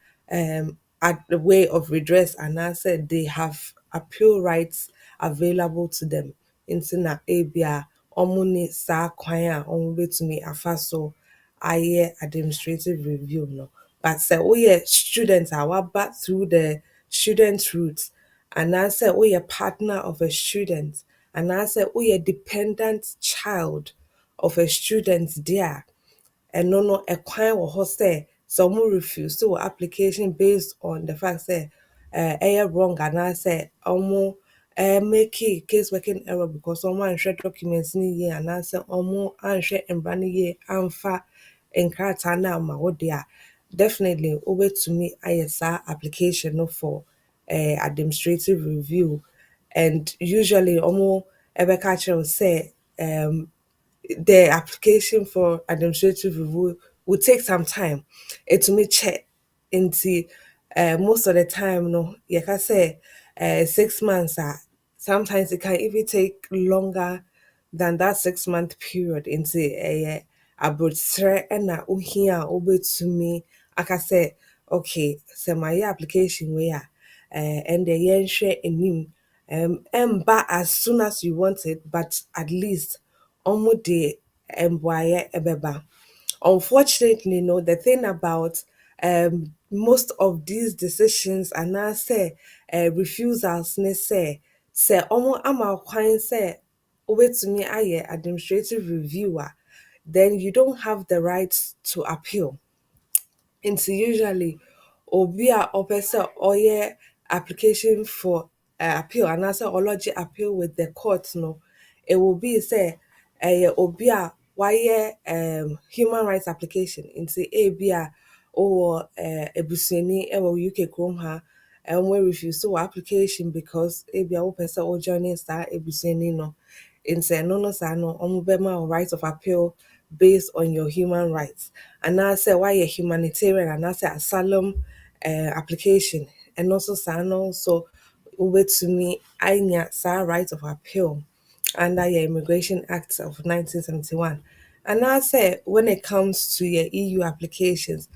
way of redress and answer they have appeal rights available to them. Nti na ebia ne saa kwan a betumi afa so ayɛ administrative review no. But sɛ woyɛ student a waba through the student route anaasɛ woyɛ partner of a student anaasɛ woyɛ dependent child of a student there, ɛno no ɛkwan wɔ hɔ sɛ refuse to application based on the fact say ɛyɛ wrong anaasɛ make case working error because anhwɛ documents no yie anaasɛ anhwɛ mbra no yie amfa nkrataa no ama wo de a definitely wobɛtumi ayɛ saa application no for administrative review. And usually ɛbɛka kyerɛ wo sɛ the application for administrative review will take some time. It may check nti most of the time no yɛka sɛ 6 months sometimes it can even take longer than that 6-month period nti abotire ɛna wohia a wobɛtumi aka sɛ okay sɛ mayɛ application wei a ɛnde yɛnhwɛ anim ɛmba as soon as you want it but at least de mboayɛ ɛbɛba. Unfortunately, no, the thing about most of these decisions anaasɛ refusals ne sɛ ama kwan sɛ wobɛtumi ayɛ administrative review a then you don't have the right to appeal. Nti usually obi a ɔpɛ sɛ ɔyɛ application for appeal anaasɛ ɔlɔgye appeal with the court no, it will be say obi a wayɛ human rights application nti ebi a ɔwɔ ebusuani ɛwɔ UK kurom ha we refuse wɔ application because ebi a wopɛ sɛ ɔjoin saa ebusuani no nti ɛno no saa no ɔmo bɛma wo right of appeal based on your human rights anaasɛ wayɛ humanitarian anaasɛ asylum application and also saa no so wobɛtumi anya saa right of appeal under your Immigration Act of 1971. And I say when it comes to your EU applications,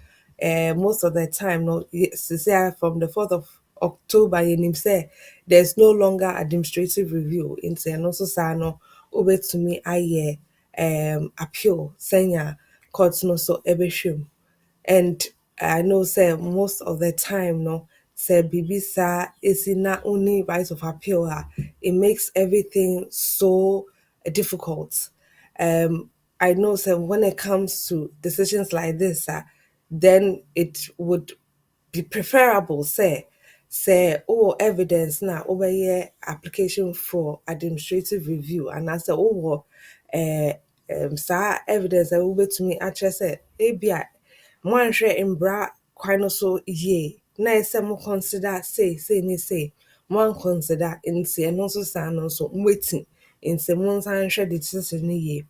most of the time, no, say from the 4th of October, you say there's no longer administrative review. And also, Sano, over to me, I appeal, senior courts no so ebeshum. And I know say most of the time no say bibisa is not only right of appeal it makes everything so difficult. I know say when it comes to decisions like this then it would be preferable say evidence na over here application for administrative review and I say saa evidence to me actually say ebia moanhwɛ mbra kwan no so yie na ɛsɛ mo consider say ni say mo consider nti ɛno nso saa no nso mweti nti mo nsan hwɛ de decision no yie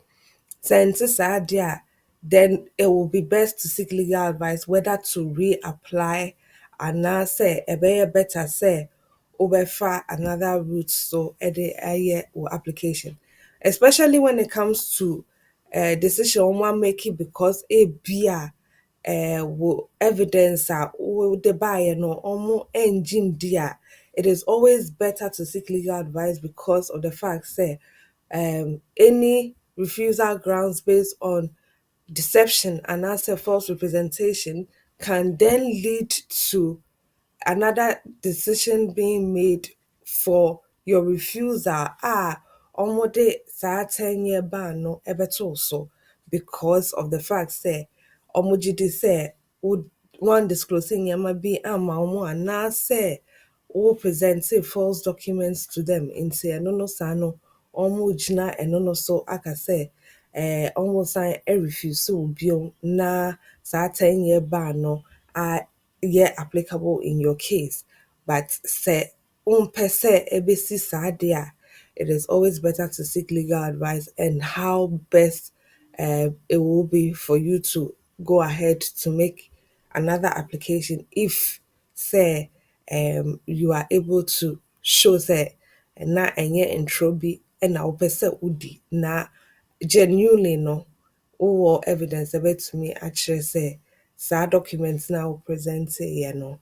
sɛ nti saa de a then it will be best to seek legal advice whether to reapply anaasɛ ɛbɛyɛ better sɛ wobɛfa another route so ɛde ayɛ wo application especially when it comes to decision one make it because ebia wo evidence wo de buy no omo engine dia it is always better to seek legal advice because of the fact say any refusal grounds based on deception and also false representation can then lead to another decision being made for your refusal almost saa 10-year ban no ebeto so because of the fact say omojide say would one disclosing yama be ama omo and say who presented false documents to them in say no sano omo jina no so aka say almost sign a refuse so bio na saa 10-year ban no yeah applicable in your case but say se ebesi saa de a it is always better to seek legal advice and how best it will be for you to go ahead to make another application if say you are able to show say na enye intro bi na wopɛ sɛ wodi na genuinely no or evidence about me actually say saa documents now present no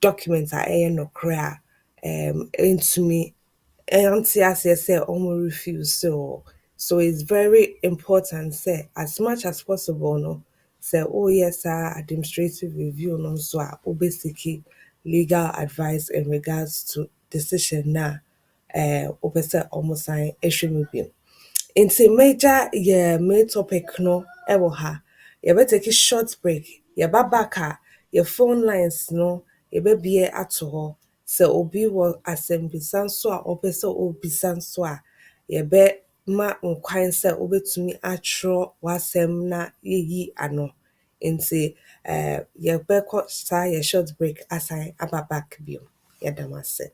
documents are no cra into me anti as say almost refuse so it's very important say as much as possible no say oh yes administrative review no so obesiki legal advice in regards to decision na obese almost sign issue Nti major main topic no ewo ha. Take a short break. Yɛba back a your phone lines no yɛbɛbie ato hɔ. Sɛ obi wɔ asɛmbisa nso a ɔpɛ sɛ obisa nso a yɛbɛma nkwan sɛ wobɛtumi atwerɛ w'asɛm na yɛyi ano. Nti yɛbɛkɔ saa yɛ short break asan aba back bio. Yɛda mo ase.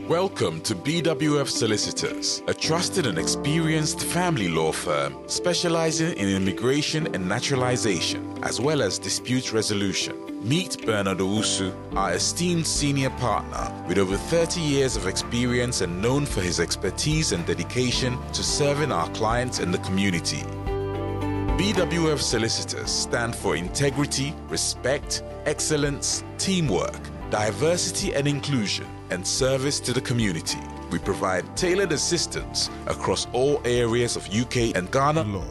Welcome to BWF Solicitors, a trusted and experienced family law firm specializing in immigration and naturalization, as well as dispute resolution. Meet Bernard Owusu, our esteemed senior partner with over 30 years of experience and known for his expertise and dedication to serving our clients and the community. BWF Solicitors stand for integrity, respect, excellence, teamwork, diversity and inclusion, and service to the community. We provide tailored assistance across all areas of UK and Ghana law.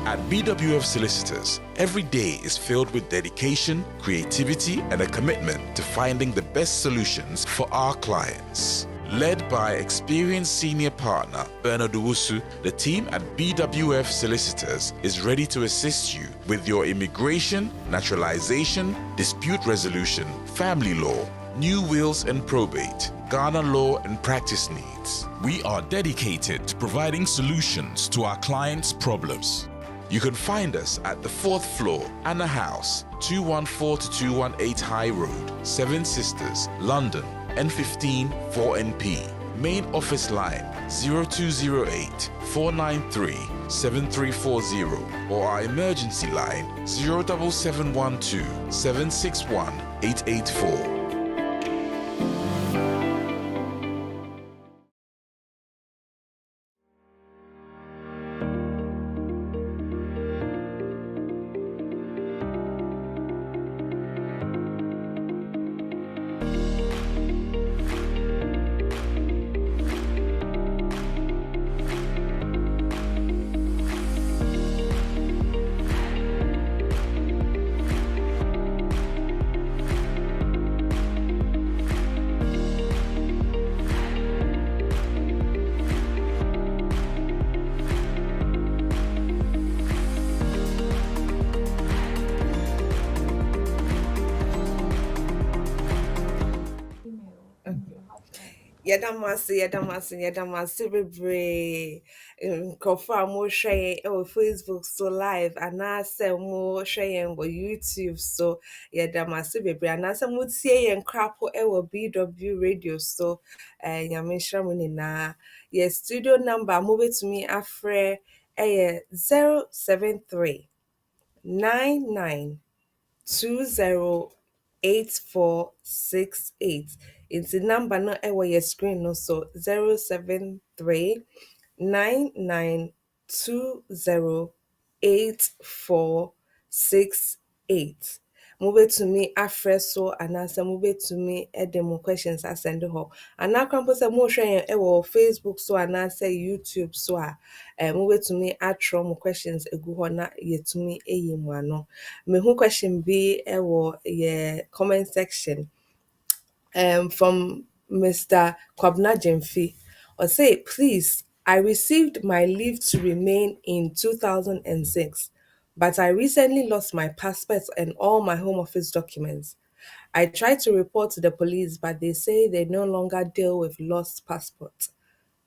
At BWF Solicitors, every day is filled with dedication, creativity, and a commitment to finding the best solutions for our clients. Led by experienced senior partner Bernard Owusu, the team at BWF Solicitors is ready to assist you with your immigration, naturalization, dispute resolution, family law, new wills and probate, Ghana law and practice needs. We are dedicated to providing solutions to our clients' problems. You can find us at the 4th floor, Anna House, 214 to 218 High Road, Seven Sisters, London, N15 4NP. Main office line 0208 493 7340 or our emergency line 07712 761 884. Yɛdamase bebree nkurɔfo a mohwɛ yɛn wɔ Facebook so live anaasɛ mohwɛ yɛn wɔ YouTube so yɛdamase bebree anaasɛ motie yɛn korapo wɔ BW radio so nyame nhyira mo nyinaa. Yɛ studio number a mobɛtumi afrɛ yɛ 073 99 208468. Nti number no ɛwɔ yɛ screen no so 073 99208468. Mobɛtumi afrɛ so anaasɛ mobɛtumi de mo questions asɛnde hɔ. Anaa koraa mpo sɛ mohwɛ yɛn wɔ Facebook so anaasɛ YouTube so a mobɛtumi atwerɛ mo questions egu hɔ na yɛtumi ayi mo ano. Mehu question bi wɔ yɛ comment section from Mr. Kwabna Jemfi. Or say, please, I received my leave to remain in 2006, but I recently lost my passport and all my home office documents. I tried to report to the police, but they say they no longer deal with lost passports.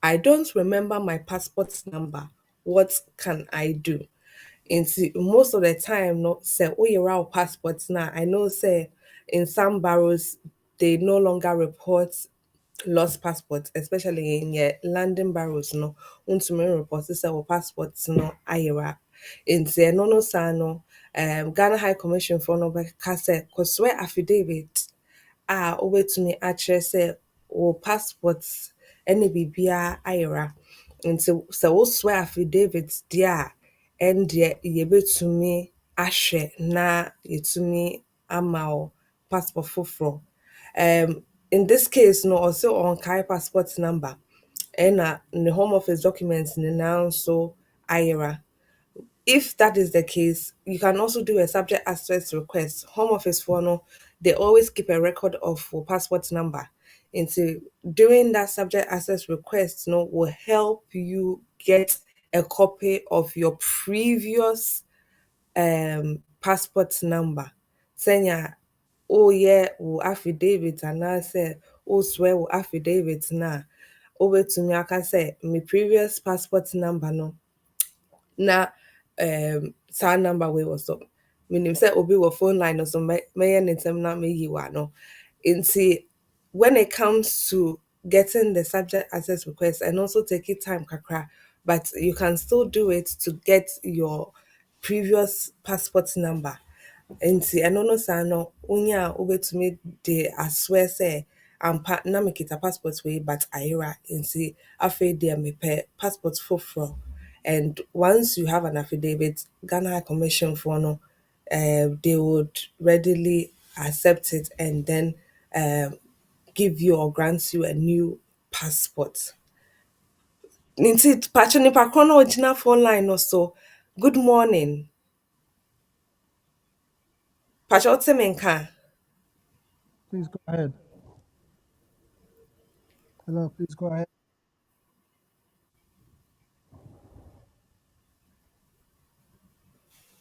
I don't remember my passport number. What can I do? Most of the time, no say oh you're out passports now. I know say in some boroughs they no longer report lost passports, especially in your London boroughs no. Untumi report say our passports no ayera. No sano Ghana High Commission for no kase koswe affidavit wobɛtumi akyerɛ sɛ wo passport ne biribiara ayera. Nti sɛ wosoa affidavit deɛ a ɛndeɛ yɛbɛtumi ahwɛ na yɛtumi ama wo passport foforɔ. In this case no ɔsɛ ɔnkae passport number ɛna ne home office documents nyinaa nso ayera. If that is the case, you can also do a subject access request. Home Office for no, they always keep a record of your passport number. Into doing that subject access request, no, will help you get a copy of your previous passport number. Senya, oh yeah, wo affidavit and I say, oh swear wo affidavit na. Over to me, I can say my previous passport number no. Na saa number wei wɔ so menim sɛ obi wɔ phone line no so mɛyɛ ne ntɛm na meyi wa no nti when it comes to getting the subject access request and also taking time kakra but you can still do it to get your previous passport number nti ɛno no saa no wonya a wobɛtumi de aswear sɛ ampa na mekita passport wei but ayera nti afei deɛ mepɛ passport foforɔ. And once you have an affidavit, Ghana High Commission for no, they would readily accept it and then give you or grant you a new passport. Ninti pacho nipa kono original phone line also. Good morning. Pacho temenka. Please go ahead. Hello, please go ahead.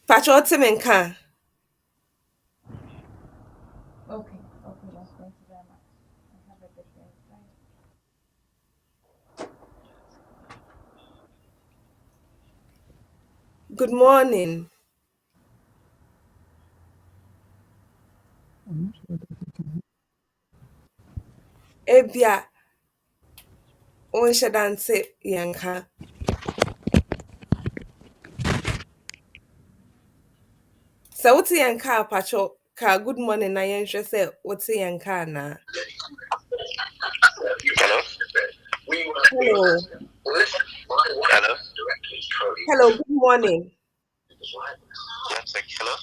Pacho Timinka. Okay, okay, that's thank you very much. Have a good day. Bye. Good morning. I'm not sure that you can Ebia, onhyɛ dance yɛnka. Sɛ wote yɛnka a Pacho, ka good morning na yɛnhwɛ sɛ wote yɛnka anaa. Hello? Hello. Hello? Hello, good morning. One sec. Hello?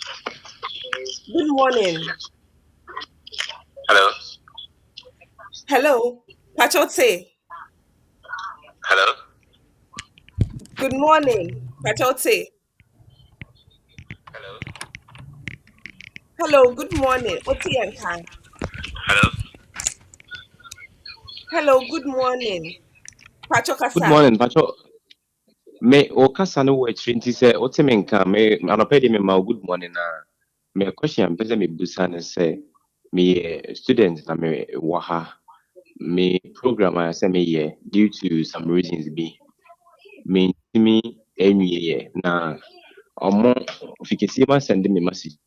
Good morning. Hello? Hello. Pacho te. Hello? Good morning. Pacho te. Hello? Hello, good morning. Wote yɛnka. Hello? Hello, good morning. Pacho Good kasa. morning, Pacho. Me o kasa no wo akyiri nti sɛ wote me nka me anɔpɛ de me ma wo good morning na me question mpɛ sɛ mebusa ne sɛ meyɛ student na me wɔ ha me program a sɛ meyɛ due to some reasons bi mentumi anwieɛ na ɔmo fikɛsie ma sɛnde me message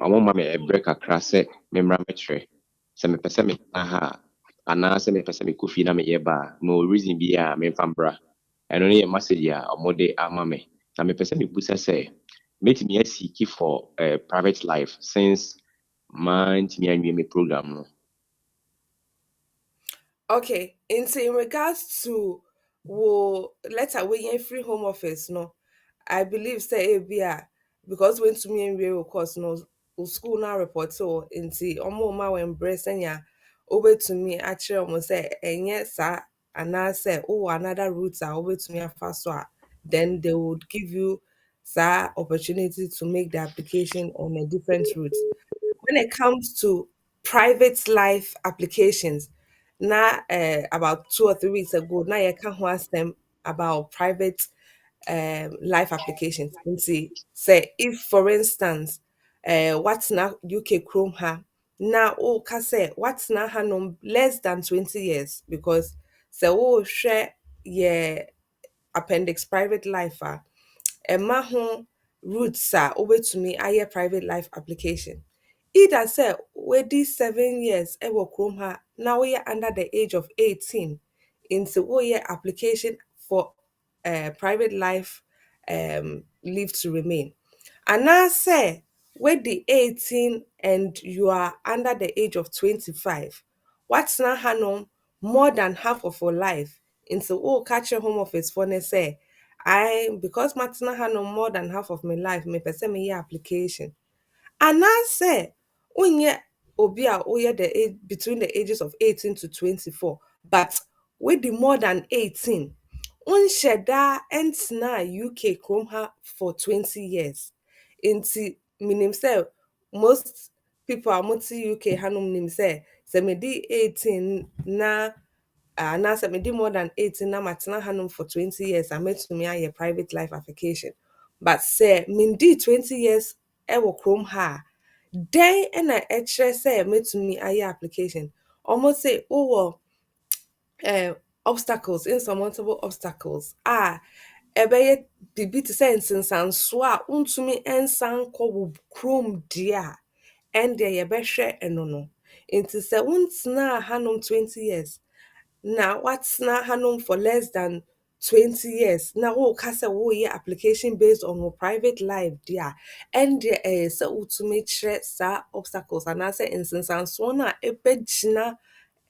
ɔmo ma me ɛbrɛ kakra sɛ memmra mɛkyerɛ sɛ mepɛ sɛ metena ha a anaasɛ mepɛ sɛ mekɔ fie na meyɛ ba a ma reason bi a memfa mbra ɛno ne yɛ message a ɔmo de ama me na mepɛ sɛ mebusa sɛ mɛtumi asiki for private life since mantumi anwie me program no. Okay, in regards to wo letter when you free home office, no, I believe say ABA because when to me and real course no school now report so into omo ma when breast and ya over to me actually almost say and yes sir and I say oh another routes are over to me a fast one then they would give you sir opportunity to make the application on a different route when it comes to private life applications, now about 2 or 3 weeks ago, now you can't ask them about private life applications. And see, say if for instance, what's now UK Chrome ha now oh can say what's now no less than 20 years because so oh share yeah appendix private life ɛma ho roots a wobɛtumi ayɛ private life application either sɛ wadi 7 years ɛwɔ kurom ha na woyɛ under the age of 18 nti woyɛ application for private life leave to remain anaasɛ wadi 18 and you are under the age of 25 watena hanom more than half of your life nti catch your home office for ne say I because matena hanom more than half of my life mepɛ sɛ meyɛ application anaasɛ wonyɛ obi a woyɛ the age between the ages of 18 to 24 but the more than 18 wonhyɛ daa ɛntena UK kurom ha for 20 years nti menim sɛ most people a mote UK hanom nim sɛ medi 18 na anaasɛ medi more than 18 na matena hanom for 20 years a mɛtumi ayɛ private life application but sɛ mendi 20 years ɛwɔ kurom ha a dɛn ɛna ɛkyerɛ sɛ mɛtumi ayɛ application ɔmo se wowɔ obstacles insurmountable obstacles ɛbɛyɛ biribi te sɛ nsensansoɔ a wontumi nsan nkɔ wo kurom deɛ a ɛndeɛ yɛbɛhwɛ ɛno no nti sɛ wontenaa hanom 20 years na watena hanom for less than 20 years na woka sɛ woyɛ application based on your private life deɛ a ɛndeɛ ɛyɛ sɛ wotumi kyerɛ saa obstacles anaasɛ nsensansoɔ no a ɛbɛgyina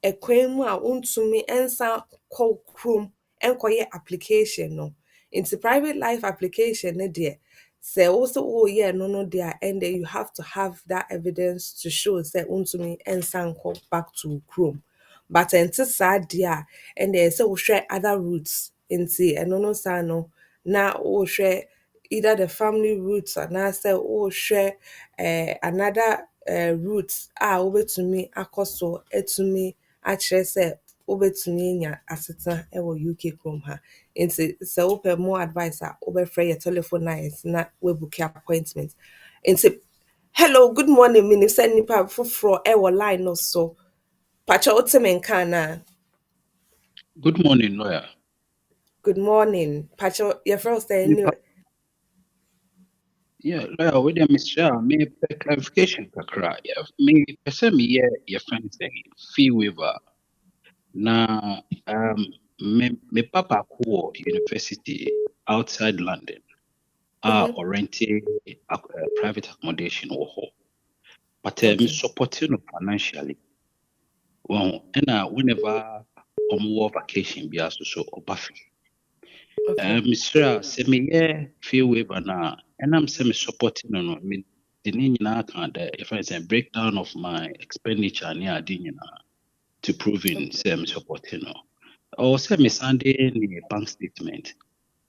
ɛkwan mu a wontumi nsan kɔ kurom nkɔyɛ application no nti private life application ne deɛ sɛ wo sɛ woyɛ no no deɛ a ɛnde you have to have that evidence to show sɛ wontumi nsan kɔ back to wo kurom but ɛnte saa deɛ a ɛnde ɛyɛ sɛ wohwɛ other routes nti ɛno no saa no na wohwɛ either the family roots anaasɛ wohwɛ another route a wobɛtumi akɔ so atumi akyerɛ sɛ wobɛtumi anya asetena wɔ UK kurom ha. Nti sɛ wopɛ more advice a wobɛfrɛ yɛ telephone lines na woabook appointment. Nti hello, good morning, menim sɛ nnipa foforɔ wɔ line no so. Pakyɛ wote me nka anaa? Good morning, lawyer. Good morning. Pacho, your first day Nipa, new. yeah, lawyer, with them, Mr. Me clarification kakra. Yeah, me person me your friend say fee waiver. Na me papa ko university outside London. Or renting a private accommodation or home. But me Okay. supporting no financially. Well, and whenever on vacation be also so obafi. Okay. Mr. sɛ meyɛ fee waiver no a ɛnam sɛ me supporting no no mede ne nyinaa ka dɛ yɛfrɛ no sɛ breakdown of my expenditure ne ade nyinaa to proving sɛ me supporting no ɔwɔ sɛ mesan de ne bank statement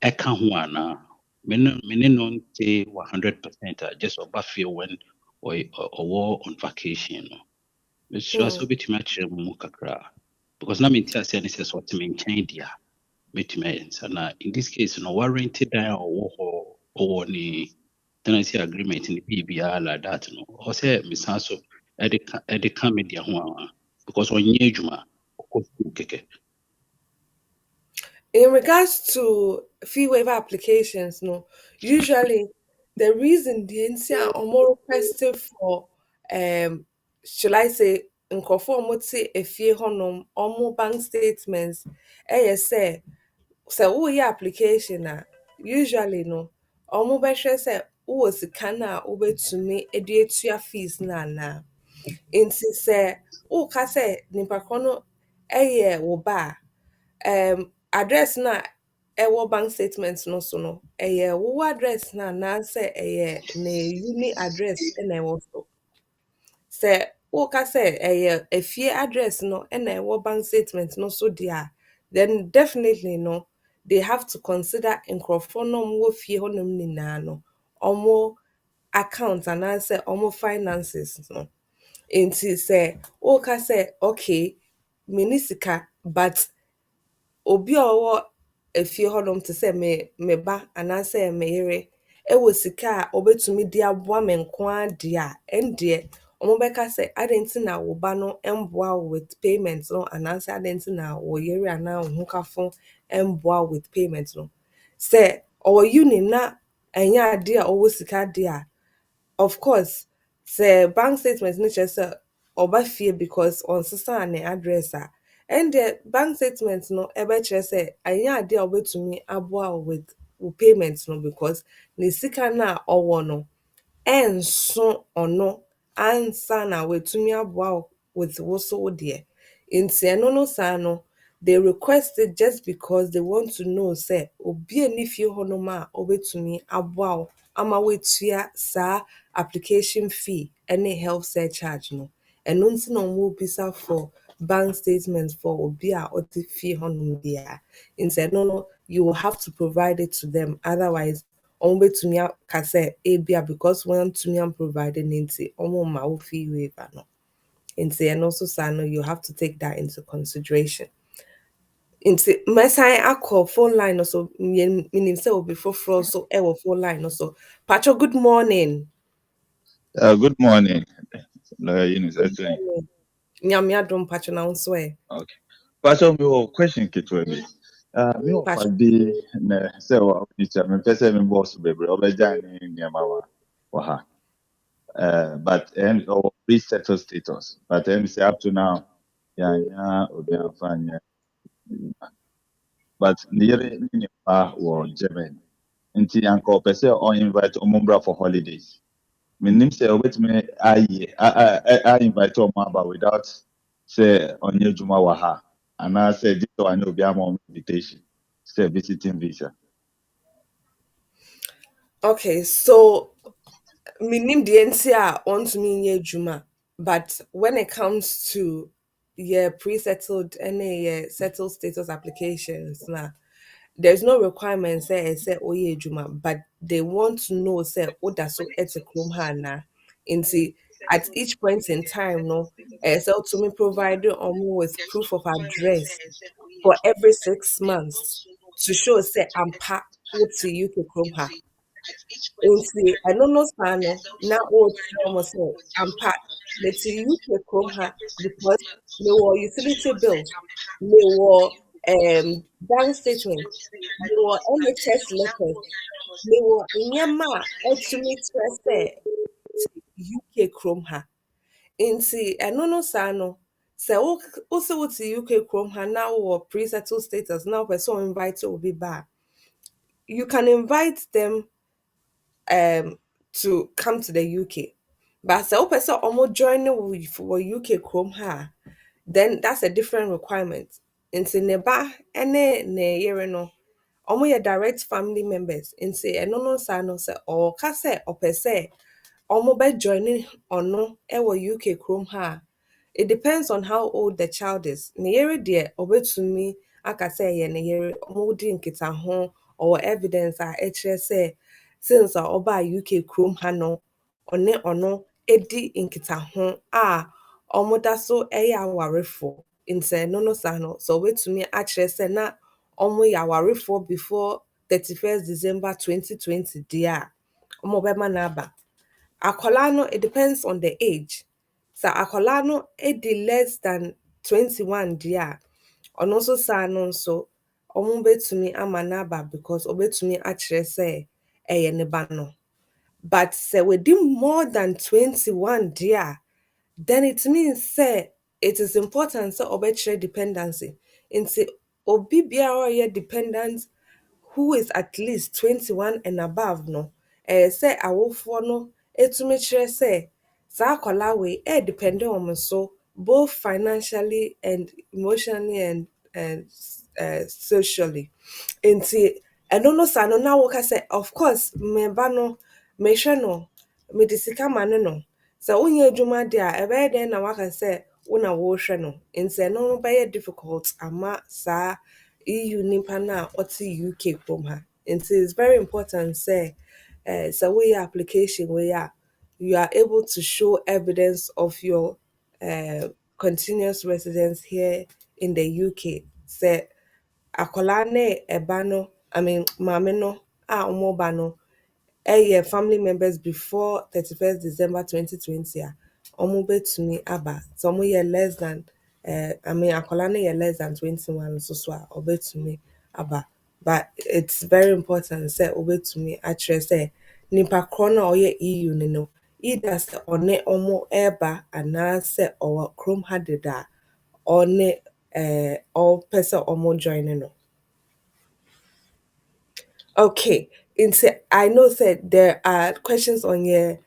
ɛka ho anaa me ne no nte 100% a just ɔba fie when ɔwɔ on vacation no mesrɛ sɛ wobɛtumi akyerɛ mu mu kakra because na mente aseɛ ne sɛ sɛ ɔte me nkyɛn deɛ a metumi ayɛ nsa na in this case no warranty dan a ɔwɔ hɔ ɔwɔ ne tenancy agreement ne biribiara like that no ɔwɔ sɛ mesan so ɛde ka me deɛ ho a because ɔnyɛ adwuma ɔkɔ school kɛkɛ. In regards to fee waiver applications, no, usually the reason the NCR are more requested for shall I say nkorɔfoɔ a efie hɔnom ɔmo bank statements say sɛ woyɛ application a usually no ɔmo bɛhwɛ sɛ wowɔ sika no a wobɛtumi de atua fees no anaa. Nti sɛ woka sɛ nipa korɔ no wo ba address no a ɛwɔ bank statement no so no ɛyɛ wo address no anaasɛ ɛyɛ ne uni address na ɛwɔ so. Sɛ woka sɛ ɛyɛ efie address no na ɛwɔ bank statement no so deɛ a then definitely no they have to consider nkurɔfoɔ no a wɔwɔ fie hɔnom nyinaa no ɔmo account anaasɛ ɔmo finances no. Nti sɛ woka sɛ okay menni sika but obi a ɔwɔ efie hɔnom te sɛ me ba anaasɛ me yere wɔ sika a obetumi de aboa me nko ara deɛ a ɛndeɛ ɔmo bɛka sɛ adɛn nti na wo ba no mboa wo with payment no anaasɛ adɛn nti na wo yere anaa wo hokafo mboa wo with payment no. Sɛ ɔwɔ uni na ɛnyɛ ade a ɔwɔ sika deɛ a of course sɛ bank statement no kyerɛ sɛ ɔba fie because ɔnsesa ne address a ɛndeɛ bank statement no ɛbɛkyerɛ sɛ ɛnyɛ ade a ɔbɛtumi aboa wo with wo payment no because ne sika no a ɔwɔ no ɛnso ɔno ansa na watumi aboa wo with wo so wo deɛ. Nti ɛno no saa no they request it just because they want to know sɛ obi a ne fie hɔnom a ɔbɛtumi aboa wo ama woatua saa application fee ne health surcharge no. Ɛno nti na ɔmo bisa for bank statement for obi a ɔte fie hɔnom biara. Nti ɛno no you will have to provide it to them otherwise ɔmo bɛtumi aka sɛ ebia because wɔntumi amprovide ne nti ɔmo mma wo fee waiver no. Nti ɛno nso saa no you have to take that into consideration. Nti mɛsan akɔ phone line no so menim sɛ obi foforɔ nso wɔ phone line no so. Pacho, good morning. Good morning, Eunice. Nyame adom Pacho na wo nso ɛ. Okay. Pastor, me have question ketewa bi. Me of Pacho. bi na say wa ni cha me pese me boss bebre obeja ni niama wa ha. But and or pre-settled status. But then say up to now ya obi afanya. But near ni pa wo German. Nti yanko pese on invite omumbra for holidays. Menim sɛ obetumi I invite ɔmo aba without sɛ ɔnyɛ adwuma wɔ ha anaasɛ gye sɛ ɔanyɛ obi ama ɔmo invitation sɛ visiting visa. Okay, so minim deɛ nti a ɔntumi nyɛ adwuma but when it comes to pre-settled and settled status applications na there's no requirement say ɔyɛ adwuma but they want to know say woda so ɛte kurom ha anaa. Nti at each point in time, no, so to me provide with proof of address for every 6 months to show say I'm part to UK Chrome ha. Nti ɛno no saa no na wɔrekyerɛ wɔn sɛ ampa mete UK kurom ha because mewɔ utility bills, mewɔ bank statement, mewɔ NHS letters, mewɔ nneɛma a ɛtumi kyerɛ sɛ UK kurom ha. Nti ɛno no saa no sɛ wosɛ wote UK kurom ha na wowɔ pre-settled status na wopɛ sɛ wo invite obi ba a, you can invite them to come to the UK. But so person almost join for UK Chrome ha, then that's a different requirement. Into neba ne yere no, almost your direct family members. Into no sa no say or kase or per se, almost by joining or no ever UK Chrome ha. It depends on how old the child is. Ne yere dear obe to me, aka say ye ne yere omo di nkita ho or evidence a say since ọba UK kurom ha no ɔne ɔno edi nkitaho a ɔmo da so ɛyɛ awarefo nti no saa no so wetumi akyerɛ sɛ na ɔmo yɛ awarefoɔ before 31st December 2020 deɛ a ɔmo bɛma n'aba akwadaa no it depends on the age sɛ akwadaa no edi less than 21 deɛ a ɔno nso saa no nso ɔmo betumi ama n'aba because ɔbɛtumi akyerɛ sɛ ɛyɛ ne ba no. But say within more than 21 dear, then it means say it is important so obetray dependency. Into obi biara ye dependent who is at least 21 and above no. Say awofo no etumi kyerɛ say saa akwala we depending on me so both financially and emotionally and socially. Nti no saa no na woka sɛ of course me ba no mehwɛ no mede sika ma no sɛ wonyɛ adwuma de a ɛbɛyɛ dɛn na waka sɛ wo na wohwɛ no nti ɛno no bɛyɛ difficult ama saa EU nipa no a ɔte UK kurom ha nti it's very important sɛ sɛ woyɛ application wei a you are able to show evidence of your continuous residence here in the UK sɛ akwadaa ne ɛba no maame no a ɔmo ba no family members before 31st December 2020 a ɔmo betumi aba sɛ ɔmo yɛ less than akwadaa no yɛ less than 21 nso so a ɔbɛtumi aba but it's very important sɛ ɔbɛtumi akyerɛ sɛ nipa korɔ no a ɔyɛ EU no either sɛ ɔne ɔmo ɛɛba anaasɛ ɔwɔ kurom ha deda a ɔne ɔpɛ sɛ ɔmo join no. Okay, I know that there are questions on your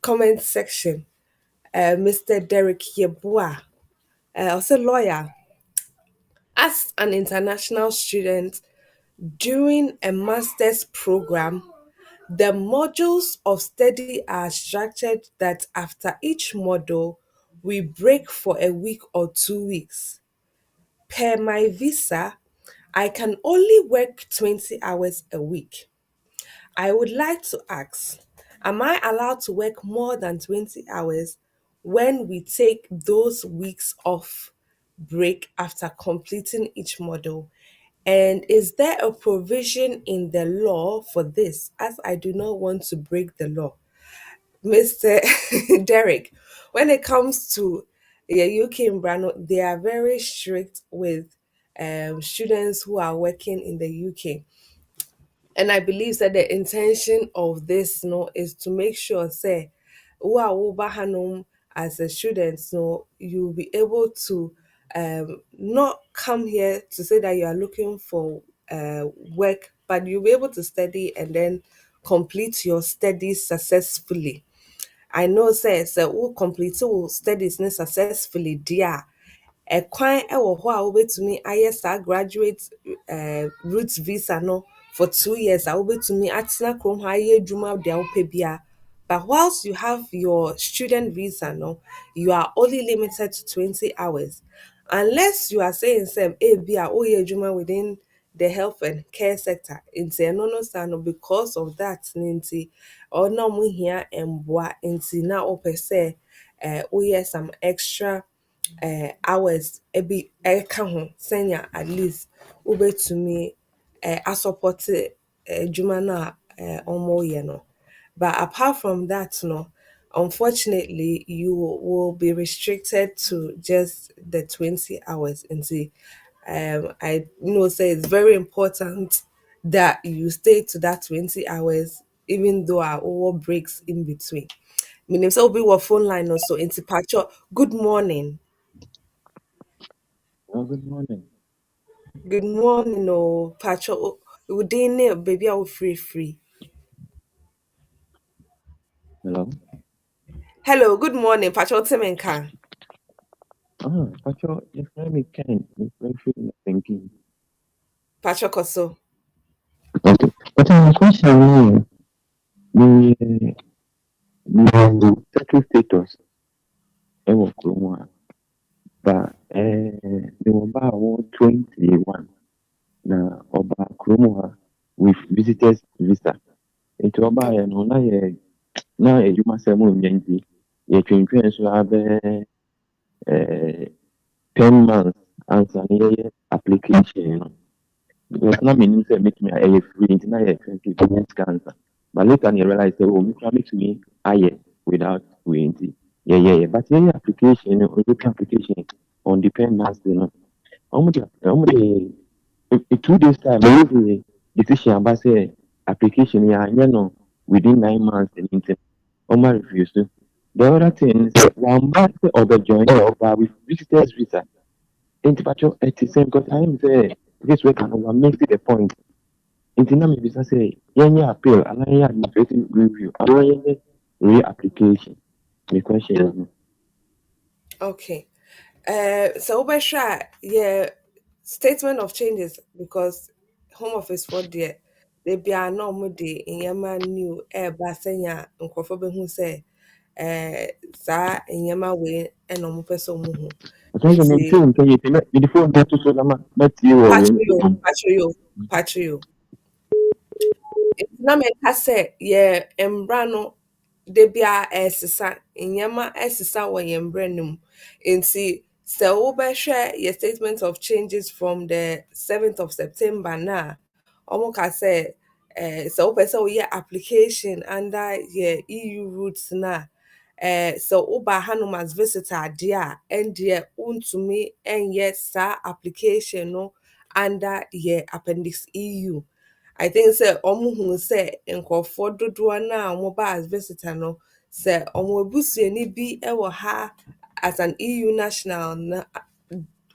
comment section. Mr. Derek Yeboah, also lawyer, as an international student during a master's program, the modules of study are structured that after each module, we break for a week or 2 weeks. Per my visa, I can only work 20 hours a week. I would like to ask, am I allowed to work more than 20 hours when we take those weeks off break after completing each module? And is there a provision in the law for this, as I do not want to break the law? Mr. Derek, when it comes to UK and Brano, they are very strict with students who are working in the UK. And I believe that the intention of this is to make sure say who are over hanum as a student, so you'll be able to not come here to say that you are looking for work, but you'll be able to study and then complete your studies successfully. I know say who complete your studies successfully, dear. Ɛkwan ɛwɔ hɔ a wobɛtumi ayɛ saa graduate route visa no for 2 years a wobɛtumi atena kurom ha ayɛ adwuma deɛ wopɛ bia. But whilst you have your student visa no, you are only limited to 20 hours. Unless you are saying some bia woyɛ adwuma within the health and care sector. Nti ɛno no saa no because of that ne nti ɔna ɔmo hia mboa nti na ɔpɛ sɛ woyɛ some extra hours ebi ɛka ho sɛnya at least wobɛtumi asupɔte adwuma no a ɔmo yɛ no. But apart from that, no, unfortunately, you will be restricted to just the 20 hours. And see, I say it's very important that you stay to that 20 hours, even though our all breaks in between. Meaning, so be what phone line also into patcho. Good morning. Oh, good morning. Good morning, oh patcho. We didn't baby, I will free. Hello. Hello, good morning, patcho Temenka. Pacho, your friend me can. Your friend feel me thinking. Patcho Koso. Okay. But my question is, the settled status, ɛwɔ kurom a, but mewɔ ba a wɔwɔ 21 na ɔbaa kurom ha with visitors visa. Nti ɔbaeɛ no na adwumasɛm nnyɛ nti yɛtwentwɛn so abɛyɛ 10 months ansa na yɛyɛ application no. Because na menim sɛ mɛtumi ɛyɛ free nti na yɛtwɛn sɛ ɛbɛnya sika ansa. But later na yɛrealize sɛ mekora mɛtumi ayɛ without wei nti yɛyɛyɛ. But yɛyɛ application no European application on dependence no ɔmode 2 days time ɛyɛ decision aba sɛ application yɛanyɛ no within 9 months and nti ɔma refuse to. The other thing is wamba sɛ ɔbɛjoin ɔba with visitors visa. Nti patro ɛte sɛ because I am sɛ this work can over make it a point. Nti na mebisa sɛ yɛnyɛ appeal anaa yɛnyɛ administrative review anaa yɛnyɛ re-application. Me question no. Okay. So Obasha, yeah, statement of changes because Home Office for there, they be a normal day in Yama new air basenya and who say sa in Yama way and normal person muhu. Ɔtɔn sɛ Nti memfeel nkɛ yɛ nti mede phone no ato so na matie wɔ wei no so. patrio. Na meka sɛ yɛ mbra no da bia ɛsesa nneɛma ɛsesa wɔ yɛn mbrɛ no mu nti sɛ wobɛhwɛ yɛ statement of changes from the 7th of September na ɔmo ka sɛ sɛ wopɛ sɛ woyɛ application under yɛ EU routes na sɛ woba hanom as visitor adeɛ a ɛndeɛ wontumi ɛnyɛ saa application no under yɛ appendix EU. I think sɛ ɔmo hu sɛ nkurɔfoɔ dodoɔ no a ɔmo ba as visitor no sɛ ɔmo abusuani bi ɛwɔ ha as an EU national na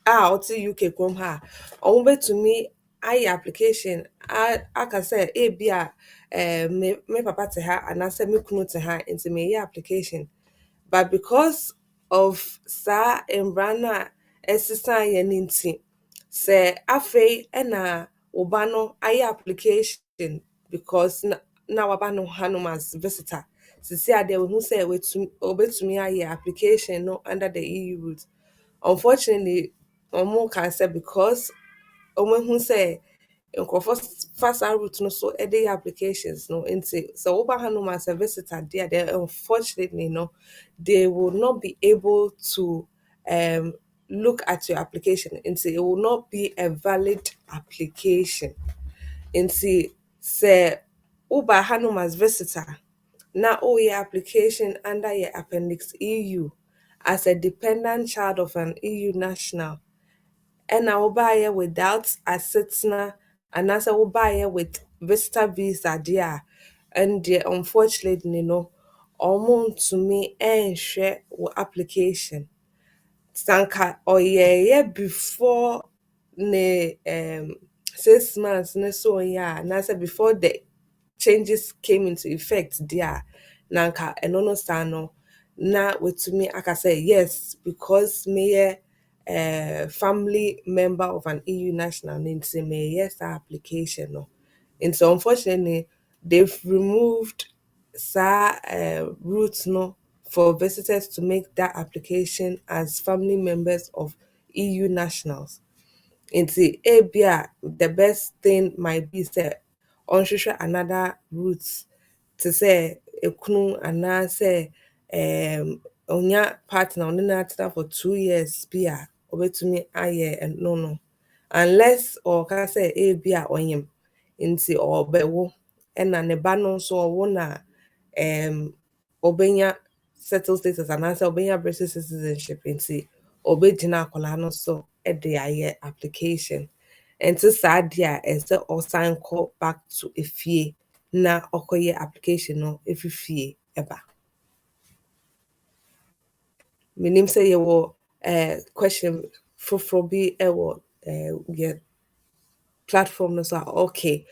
a ɔte UK kurom ha a ɔmo bɛtumi ayɛ application aka sɛ ebi a me papa te ha anaasɛ me kunu te ha nti meyɛ application but because of saa mbra no a ɛsesa yɛ no nti sɛ afei ɛna woba no ayɛ application because na waba no hanom as visitor sisi adeɛ wohu sɛ obetumi ayɛ application no under the EU route. Unfortunately, ɔmo ka sɛ because ɔmo hu sɛ nkurɔfoɔ fa saa route no so de yɛ applications no nti sɛ woba hanom as a visitor deɛ then unfortunately no they will not be able to look at your application nti it will not be a valid application nti sɛ woba hanom as visitor na woyɛ application under your appendix EU as a dependent child of an EU national ɛna wobaeɛ without asetena anaasɛ wobaeɛ with visitor visa deɛ a ɛndeɛ unfortunately no ɔmo ntumi ɛnhwɛ wo application sanka ɔyɛɛyɛ before ne 6 months ne so ɔyɛ a anaasɛ before the changes came into effect deɛ a na nka ɛno no saa no na watumi aka sɛ yes because meyɛ family member of an EU national no nti meyɛ saa application no nti unfortunately they've removed saa route no for visitors to make that application as family members of EU nationals Nti ebia the best thing might be say ɔnhwehwɛ another route to say ekunu anaasɛ onya partner ɔne no atena for 2 years bi a obetumi ayɛ ɛno no unless ɔka sɛ ebi a ɔnyam nti ɔbɛwo ɛna ne ba no nso ɔwo na ɔbɛnya settled status anaasɛ ɔbɛnya British citizenship nti ɔbɛgyina akwadaa no so de ayɛ application nti saa adeɛ a ɛsɛ ɔsan kɔ back to efie na ɔkɔyɛ application no efi fie ɛba. Menim sɛ yɛwɔ question foforɔ bi ɛwɔ yɛ platform no so a okay.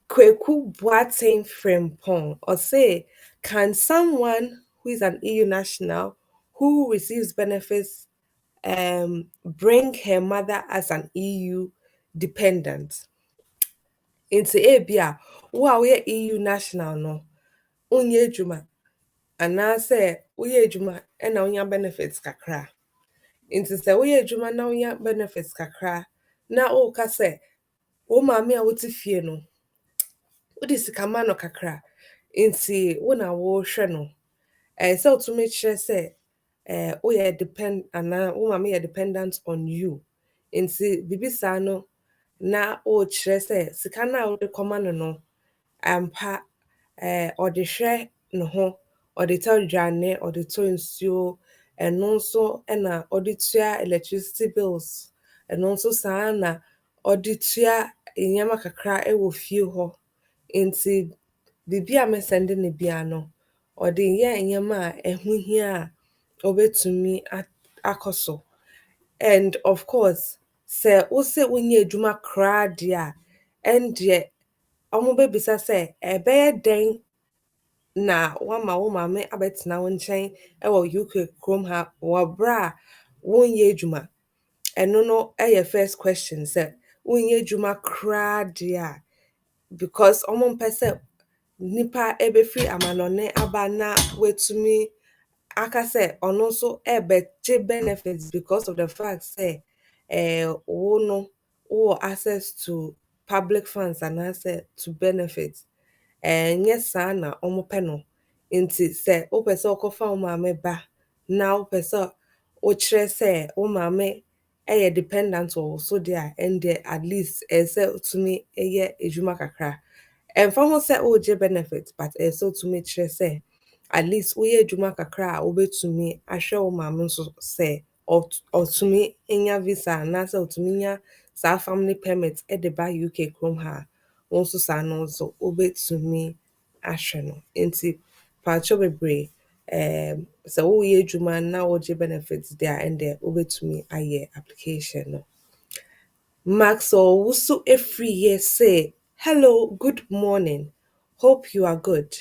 Kweku Boateng Frimpong or say, can someone who is an EU national who receives benefits bring her mother as an EU dependent? Into ABA, wo we EU national no, unye juma, and now say, we juma, and now your benefits kakra. Into say, we juma now your benefits kakra. Na o ka say, o mami a wuti fie no. Wode sika ma no kakra nti wo na wohwɛ no sɛ wotumi kyerɛ sɛ woyɛ depend anaa wo maame yɛ dependent on you nti biribi saa no na wokyerɛ sɛ sika no a wode kɔma no no ampa ɔde hwɛ ne ho ɔde tɔ aduane ɔde tɔ nsuo ɛno nso ɛna ɔde tua electricity bills ɛno nso saa na ɔde tua nneɛma kakra ɛwɔ fie hɔ nti biribi a mesɛnde ne bia no ɔde yɛ nneɛma a ɛho hia a ɔbɛtumi akɔ so and of course sɛ wose wonyɛ adwuma koraa deɛ a ɛndeɛ ɔmo bɛbisa sɛ ɛbɛyɛ dɛn na wama wo maame abɛtena wo nkyɛn ɛwɔ UK kurom ha wɔ berɛ a wonyɛ adwuma ɛno no ɛyɛ first question sɛ wonyɛ adwuma koraa deɛ a because ɔmo mpɛ sɛ nipa ebefiri amanɔne aba na wetumi aka sɛ ɔno nso ɛbɛgye benefits because of the fact sɛ wo no wowɔ access to public funds anaasɛ to benefits ɛnyɛ saa na ɔmo pɛ no nti sɛ wopɛ sɛ ɔkɔfa wo maame ba na wopɛ sɛ wokyerɛ sɛ wo maame ɛyɛ dependent wɔ wo so deɛ a ɛndeɛ at least ɛsɛ wotumi ɛyɛ adwuma kakra ɛmfa ho sɛ wogye benefit but ɛsɛ wotumi kyerɛ sɛ at least woyɛ adwuma kakra a wobɛtumi ahwɛ wo maame nso sɛ ɔtumi nya visa anaasɛ ɔtumi nya saa family permit ɛde ba UK kurom ha a wo nso saa no nso wobɛtumi ahwɛ no nti paatwɔ bebree sɛ woyɛ adwuma na wogye benefits deɛ a ɛndeɛ wobɛtumi ayɛ application no. Maxwell Wusu Efriye say, hello, good morning. Hope you are good.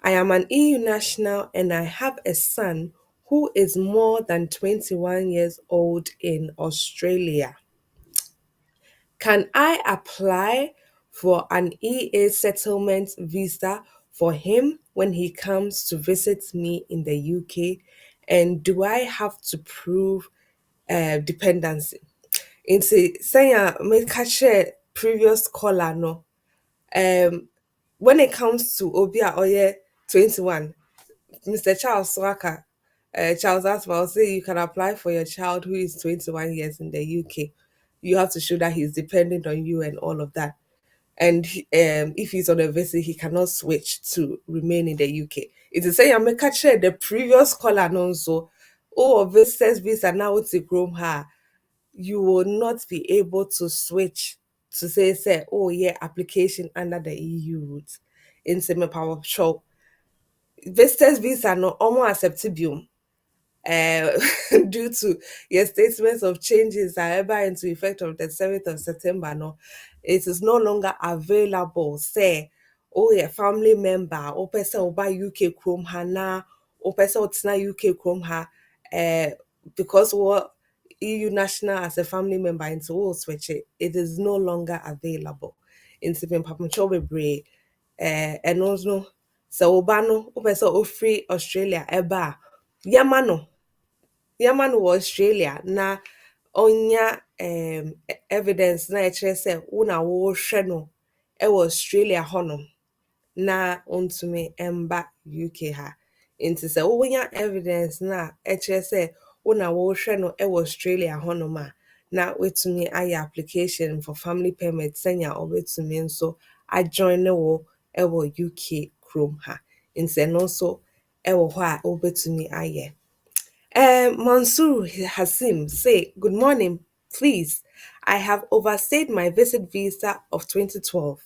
I am an EU national and I have a son who is more than 21 years old in Australia. Can I apply for an EA settlement visa for him when he comes to visit me in the UK? And do I have to prove dependency? Nti sɛnea meka kyerɛ previous caller no when it comes to obi a ɔyɛ 21 Mr. Charles Waka Charles Asma will say you can apply for your child who is 21 years in the UK. You have to show that he's dependent on you and all of that. And if he's on a visit, he cannot switch to remain in the UK. It is saying I make sure the previous caller knows so. Oh, visitors visa now it's a groom her. You will not be able to switch to say, oh yeah, application under the EU route. In semi power shop. Visitors visa no almost acceptable uh, due to your statements of changes however into effect of the 7th of September no, it is no longer available. Say, oh yeah, family member, or person over UK Chrome ha na, or person otna UK Chrome ha, because what EU national as a family member into all switch it is no longer available. Into Papa Chobe and also so obano, or person free Australia eba. Yamano wɔ Australia na onya evidence na ɛkyerɛ sɛ wo na wohwɛ no ɛwɔ Australia hɔnom na ontumi ɛmba UK ha. Nti sɛ wonya evidence na ɛkyerɛ sɛ wo na wohwɛ no ɛwɔ Australia hɔnom a na wetumi ayɛ application for family permit sɛnea ɔbɛtumi nso ajoin wo ɛwɔ UK kurom ha. Nti ɛno nso ɛwɔ hɔ a wobɛtumi ayɛ. Mansour Hassim say, good morning, please. I have overstayed my visit visa of 2012.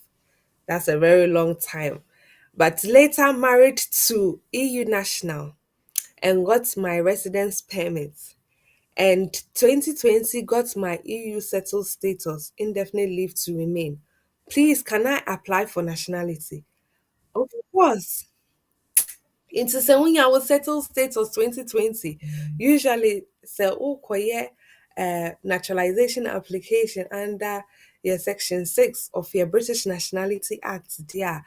That's a very long time. But later married to EU national and got my residence permit. And 2020 got my EU settled status, indefinite leave to remain. Please, can I apply for nationality? Of course. Into Sewunya was settled status 2020. Usually, se ukoye naturalization application under your section 6 of your British Nationality Act there.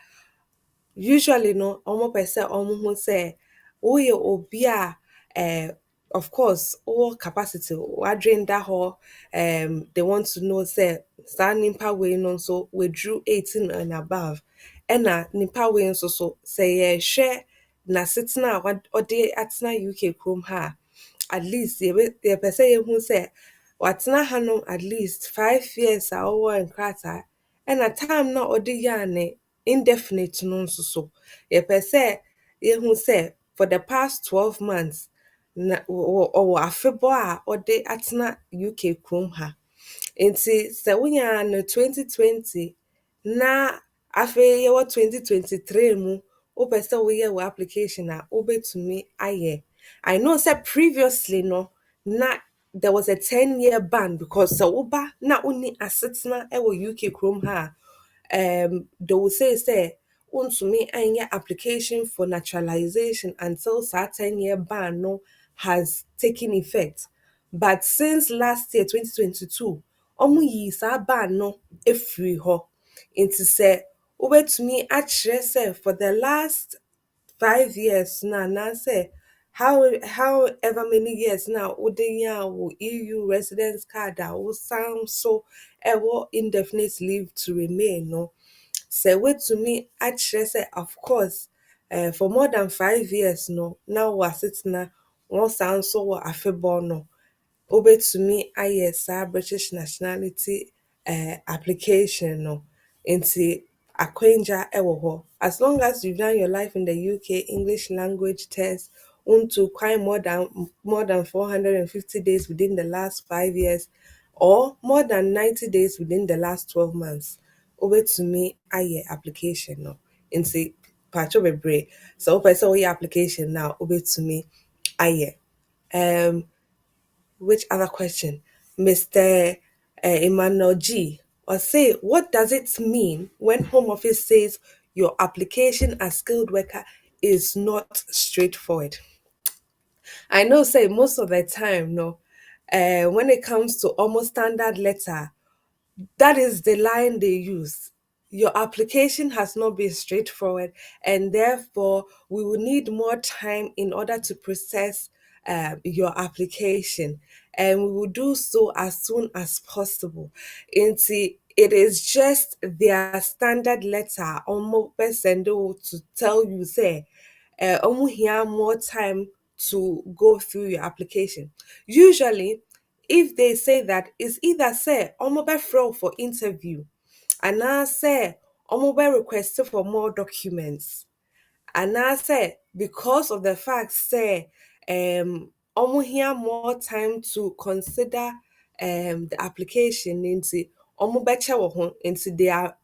Usually no omo pese omo hu say woyɛ obi a of course all capacity wadwen da hɔ they want to know say saa nipa wei no nso withdrew 18 and above ɛna nipa wei nso so sɛ yɛhwɛ n'asetena a ɔde atena UK kurom ha a, at least yɛpɛ sɛ yɛhu sɛ watena hanom at least 5 years a ɔwɔ nkrataa ɛna time na ɔde yɛɛ ne indefinite no nso so yɛpɛ sɛ yɛhu sɛ for the past 12 months na ɔwɔ afebɔ a ɔde atena UK kurom ha. Nti sɛ wonya no 2020 na afei yɛwɔ 2023 mu wopɛ sɛ woyɛ wɔ application a wobɛtumi ayɛ. I know sɛ previously no na there was a 10-year ban because sɛ woba na wonni asetena ɛwɔ UK kurom ha a they will say untumi any application for naturalization until that 10-year ban no has taken effect. But since last year 2022 omu yi saa ban no efiri hɔ. Nti sɛ wobɛtumi akyerɛ sɛ for the last 5 years na say however many years now udenya wo EU residence card a wo san so ɛwɔ indefinite leave to remain no sɛ wetumi akyerɛ sɛ of course for more than 5 years no na wo asetena wɔn san so wɔ afebɔɔ no wobɛtumi ayɛ saa British nationality application no nti akwangya ɛwɔ hɔ. As long as you've done your life in the UK English language test unto quite more than 450 days within the last 5 years or more than 90 days within the last 12 months wobɛtumi ayɛ application no nti patro bebree sɛ wopɛ sɛ woyɛ application now wobɛtumi ayɛ. Which other question? Mr. Emmanuel G. Or say, what does it mean when Home Office says your application as skilled worker is not straightforward? I know, say most of the time, no, when it comes to almost standard letter, that is the line they use. Your application has not been straightforward, and therefore, we will need more time in order to process your application, and we will do so as soon as possible. It is just their standard letter on to tell you, say, here more time to go through your application. Usually, if they say that, it's either say omo throw for interview and I say omo request for more documents and I say because of the fact say omo here more time to consider the application into omo becha wo ho into they are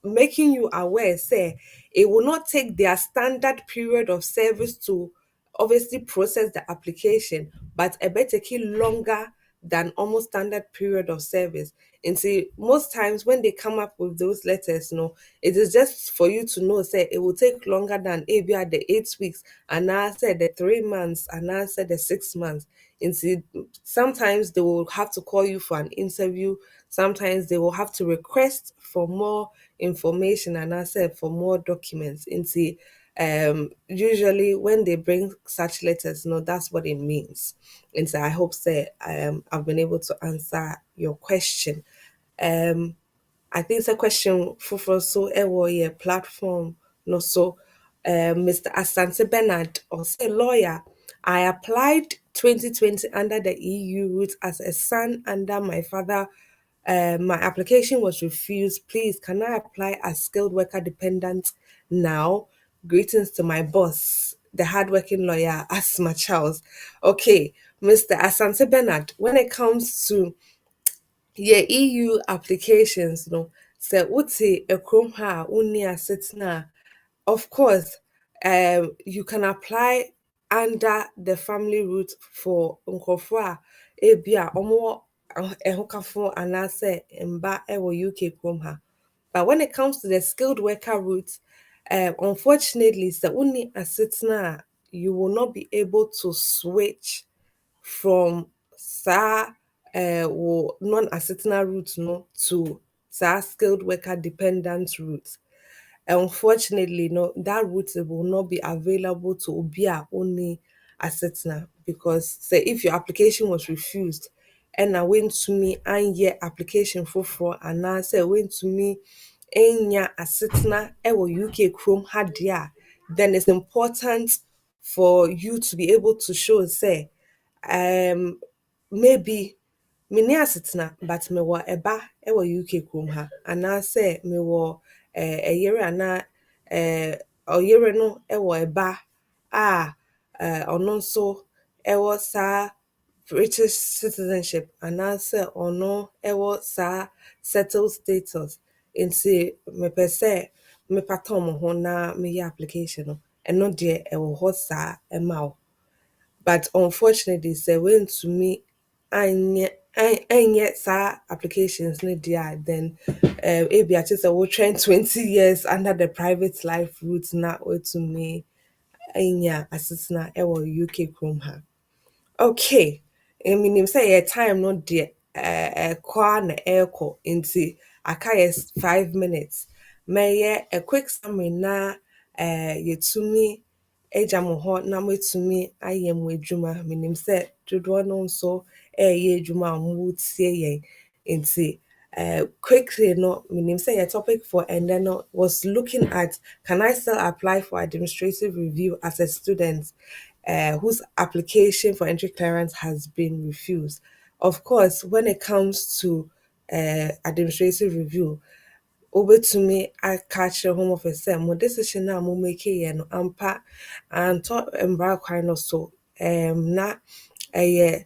making you aware say it will not take their standard period of service to obviously process the application but a better take longer than almost standard period of service. And see, most times when they come up with those letters, no, it is just for you to know, say it will take longer than maybe at the 8 weeks, and I said the 3 months, and I said the 6 months. And see, sometimes they will have to call you for an interview, sometimes they will have to request for more information, and I said for more documents. And see, Usually when they bring such letters, no, that's what it means. And so I hope that I've been able to answer your question. I think it's a question for so a platform no so Mr. Asante Bernard or say lawyer. I applied 2020 under the EU route as a son under my father. My application was refused. Please, can I apply as skilled worker dependent now? Greetings to my boss, the hardworking lawyer, Asma Charles. Okay, Mr. Asante Bernard, when it comes to yeah, EU applications, no. So, what's a chrome ha unia setna? Of course, you can apply under the family route for nkofra ebia omo ehokafo anase mba ewo UK chrome ha. But when it comes to the skilled worker route, unfortunately, the only assetna you will not be able to switch from non-assetna route no to skilled worker dependent route. Unfortunately, no, that route will not be available to Obia only assetna because say if your application was refused and I went to me and your application for fraud and now say went to me enya assetna ewo UK Chrome had there, then it's important for you to be able to show say um maybe menni asetena but mewɔ ɛba ɛwɔ UK kurom ha anaasɛ mewɔ ɛyere anaa ɔyere no ɛwɔ ɛba a ɔno nso ɛwɔ saa British citizenship anaasɛ ɔno ɛwɔ saa settled status nti mepɛ sɛ mepata ɔmo ho na meyɛ application no ɛno deɛ ɛwɔ hɔ saa ɛma wo. But unfortunately, sɛ wontumi anyɛ saa applications no deɛ then ebi akye sɛ wotwɛn 20 years under the private life route na woatumi anya asetena ɛwɔ UK kurom ha. Okay, menim sɛ yɛ time no deɛ ɛkɔ a na ɛrekɔ nti aka yɛ 5 minutes. Mɛyɛ a quick summary na yɛtumi agya mo hɔ na moatumi ayɛ mo adwuma. Menim sɛ dodoɔ no nso ɛreyɛ adwuma a wɔretie yɛn nti quickly no menim sɛ yɛ topic for ɛnnɛ no was looking at can I still apply for administrative review as a student whose application for entry clearance has been refused. Of course, when it comes to administrative review, wobɛtumi aka akyerɛ home office sɛ mo decision a mo make yɛ no ampa antɔ mmara kwan no so na ɛyɛ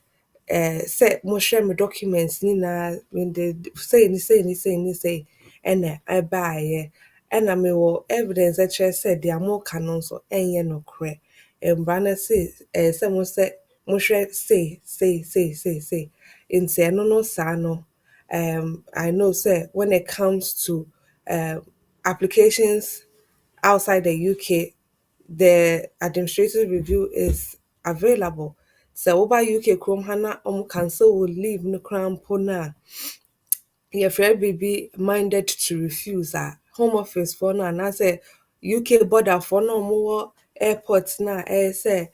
sɛ mohwɛ me documents nyinaa mede sei ɛna ɛbaeɛ ɛna mewɔ evidence ɛkyerɛ sɛ deɛ moka no nso ɛnyɛ nokorɛ. Mmara no se mohwɛ sei nti ɛno no saa no I know sir when it comes to applications outside the UK, the administrative review is available. So over UK Chrome Hana cancel will leave no crown pona. Yɛfrɛ biribi minded to refuse a home office for no anaasɛ UK border for no ɔmowɔ airport na ɛyɛ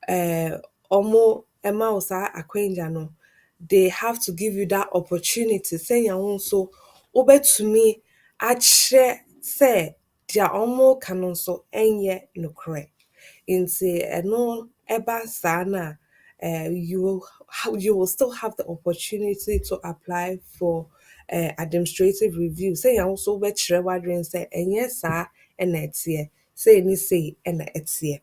sɛ ɔmo ɛma wo saa akwanya no they have to give you that opportunity sɛnea wo nso wobɛtumi akyerɛ sɛ deɛ ɔmo ka no nso ɛnyɛ nokorɛ nti ɛno ɛba saa no a you will still have the opportunity to apply for administrative review. Sɛnea wo nso wobɛkyerɛ w'adwene sɛ ɛnyɛ saa ɛna ɛteɛ sei ne sei ɛna ɛteɛ.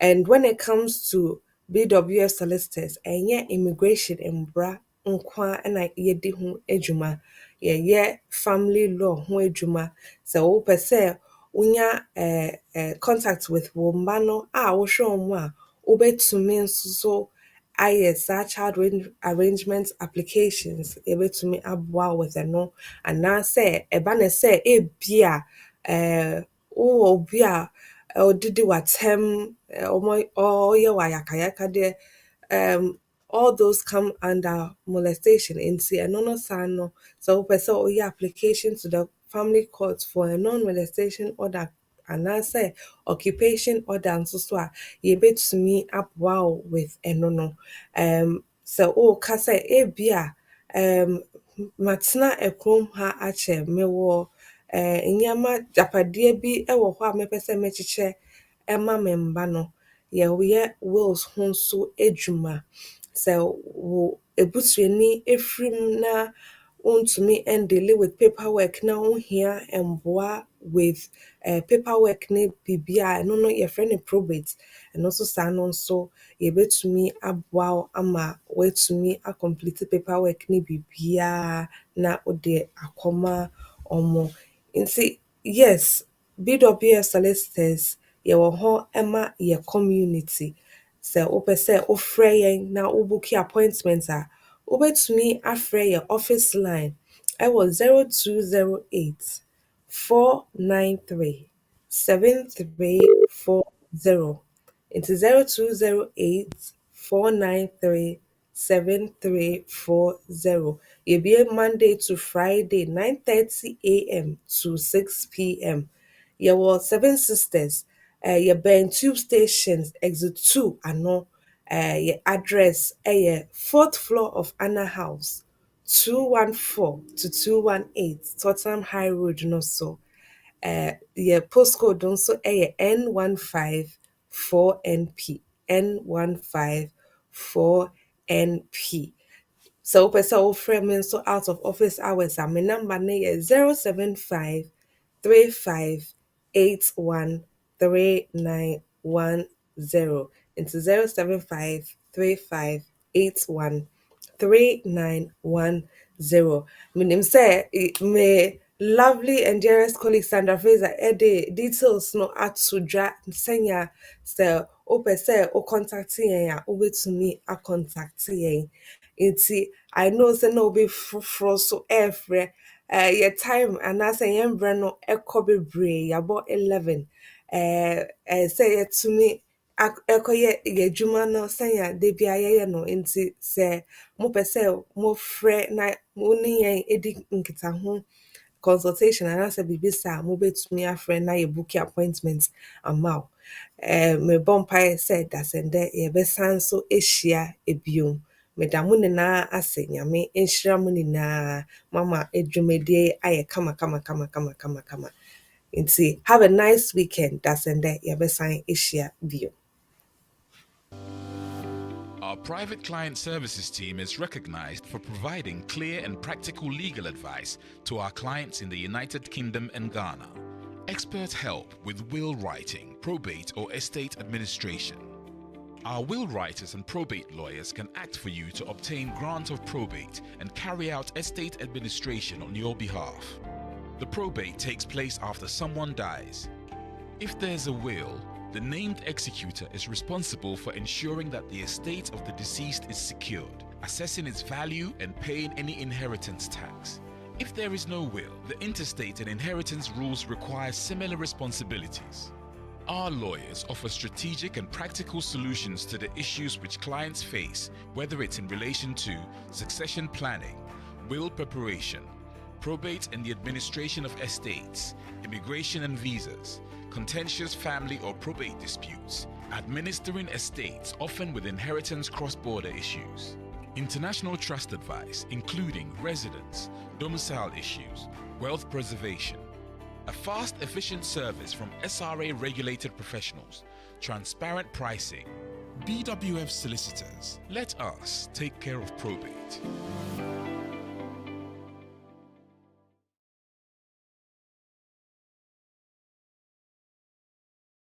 And when it comes to BWF Solicitors, ɛnyɛ immigration mbra nkwa ɛna yɛdi ho adwuma. Yɛyɛ family law ho adwuma. Sɛ wopɛ sɛ wonya contact with wo mma no a wohwɛ ɔmo a wobɛtumi nso so ayɛ saa child arrangement applications yɛbɛtumi aboa with ɛno anaasɛ ɛba ne sɛ ebia wowɔ obi a ɔdidi w'atɛm ɔyɛ w'ayakayaka deɛ all those come under molestation nti ɛno no saa no sɛ wopɛ sɛ woyɛ application to the family court for a non-molestation order anaasɛ occupation order nso so a yɛbɛtumi aboa wo with ɛno no. Sɛ woka sɛ ebia matena kurom ha akyɛ mewɔ nneɛma gyapadeɛ bi wɔ hɔ a mepɛ sɛ mɛkyekyɛ ɛma me mba no, yɛyɛ wills ho nso adwuma. Sɛ wo ebusuani efirim na wontumi ndele with paperwork na wohia mboa with paperwork ne biribi a ɛno no yɛfrɛ no probate. Ɛno nso saa no nso yɛbɛtumi aboa wo ama woatumi acomplete paperwork ne biribiara na wode akɔma ɔmo. Nti yes, BWF Solicitors yɛwɔ hɔ ma yɛ community. Sɛ wopɛ sɛ wofrɛ yɛn na wobuki appointment a, wobɛtumi afrɛ yɛn office line ɛwɔ 0208 493 7340. Nti 0208 493 7340. Yɛbie Monday to Friday 9:30 a.m. to 6 p.m. Yɛwɔ Seven Sisters, yɛbɛn Tube Stations Exit 2 ano. Your address ɛyɛ 4th floor of Anna House, 214 to 218 Tottenham High Road no so. Your postcode nso ɛyɛ N154NP. N154NP. So wopɛ sɛ wofrɛ me nso out of office hours a me number no yɛ 075 35 81 3910. Into 075 35 81 3910. Meaning say me lovely and dearest colleague Sandra Fraser the details no at sudra senya se ope se o contact yen ya obetumi a contact yen. Nti I know say no be fro so every your time and I say yen no ekɔ bebree yabo 11 say it to me ekoye yedwuma no senya de bia ye no. Nti se mo pese mo frɛ na mo ne yen edi nkita ho consultation and answer bibi sa mo betumi afrɛ na ye book appointments ama. Me bompai said that sende ye besan so ahyia ebiom. Medamu nyinaa ase nyame enhyira mu nyinaa mama edwumedie aye kama. Nti have a nice weekend. That's sende ye besan ahyia bio. Our private client services team is recognized for providing clear and practical legal advice to our clients in the United Kingdom and Ghana. Expert help with will writing, probate or estate administration. Our will writers and probate lawyers can act for you to obtain grant of probate and carry out estate administration on your behalf. The probate takes place after someone dies. If there's a will, the named executor is responsible for ensuring that the estate of the deceased is secured, assessing its value and paying any inheritance tax. If there is no will, the intestate and inheritance rules require similar responsibilities. Our lawyers offer strategic and practical solutions to the issues which clients face, whether it's in relation to succession planning, will preparation, probate and the administration of estates, immigration and visas, contentious family or probate disputes, administering estates often with inheritance cross-border issues, international trust advice including residence, domicile issues, wealth preservation, a fast, efficient service from SRA-regulated professionals, transparent pricing. BWF Solicitors, let us take care of probate.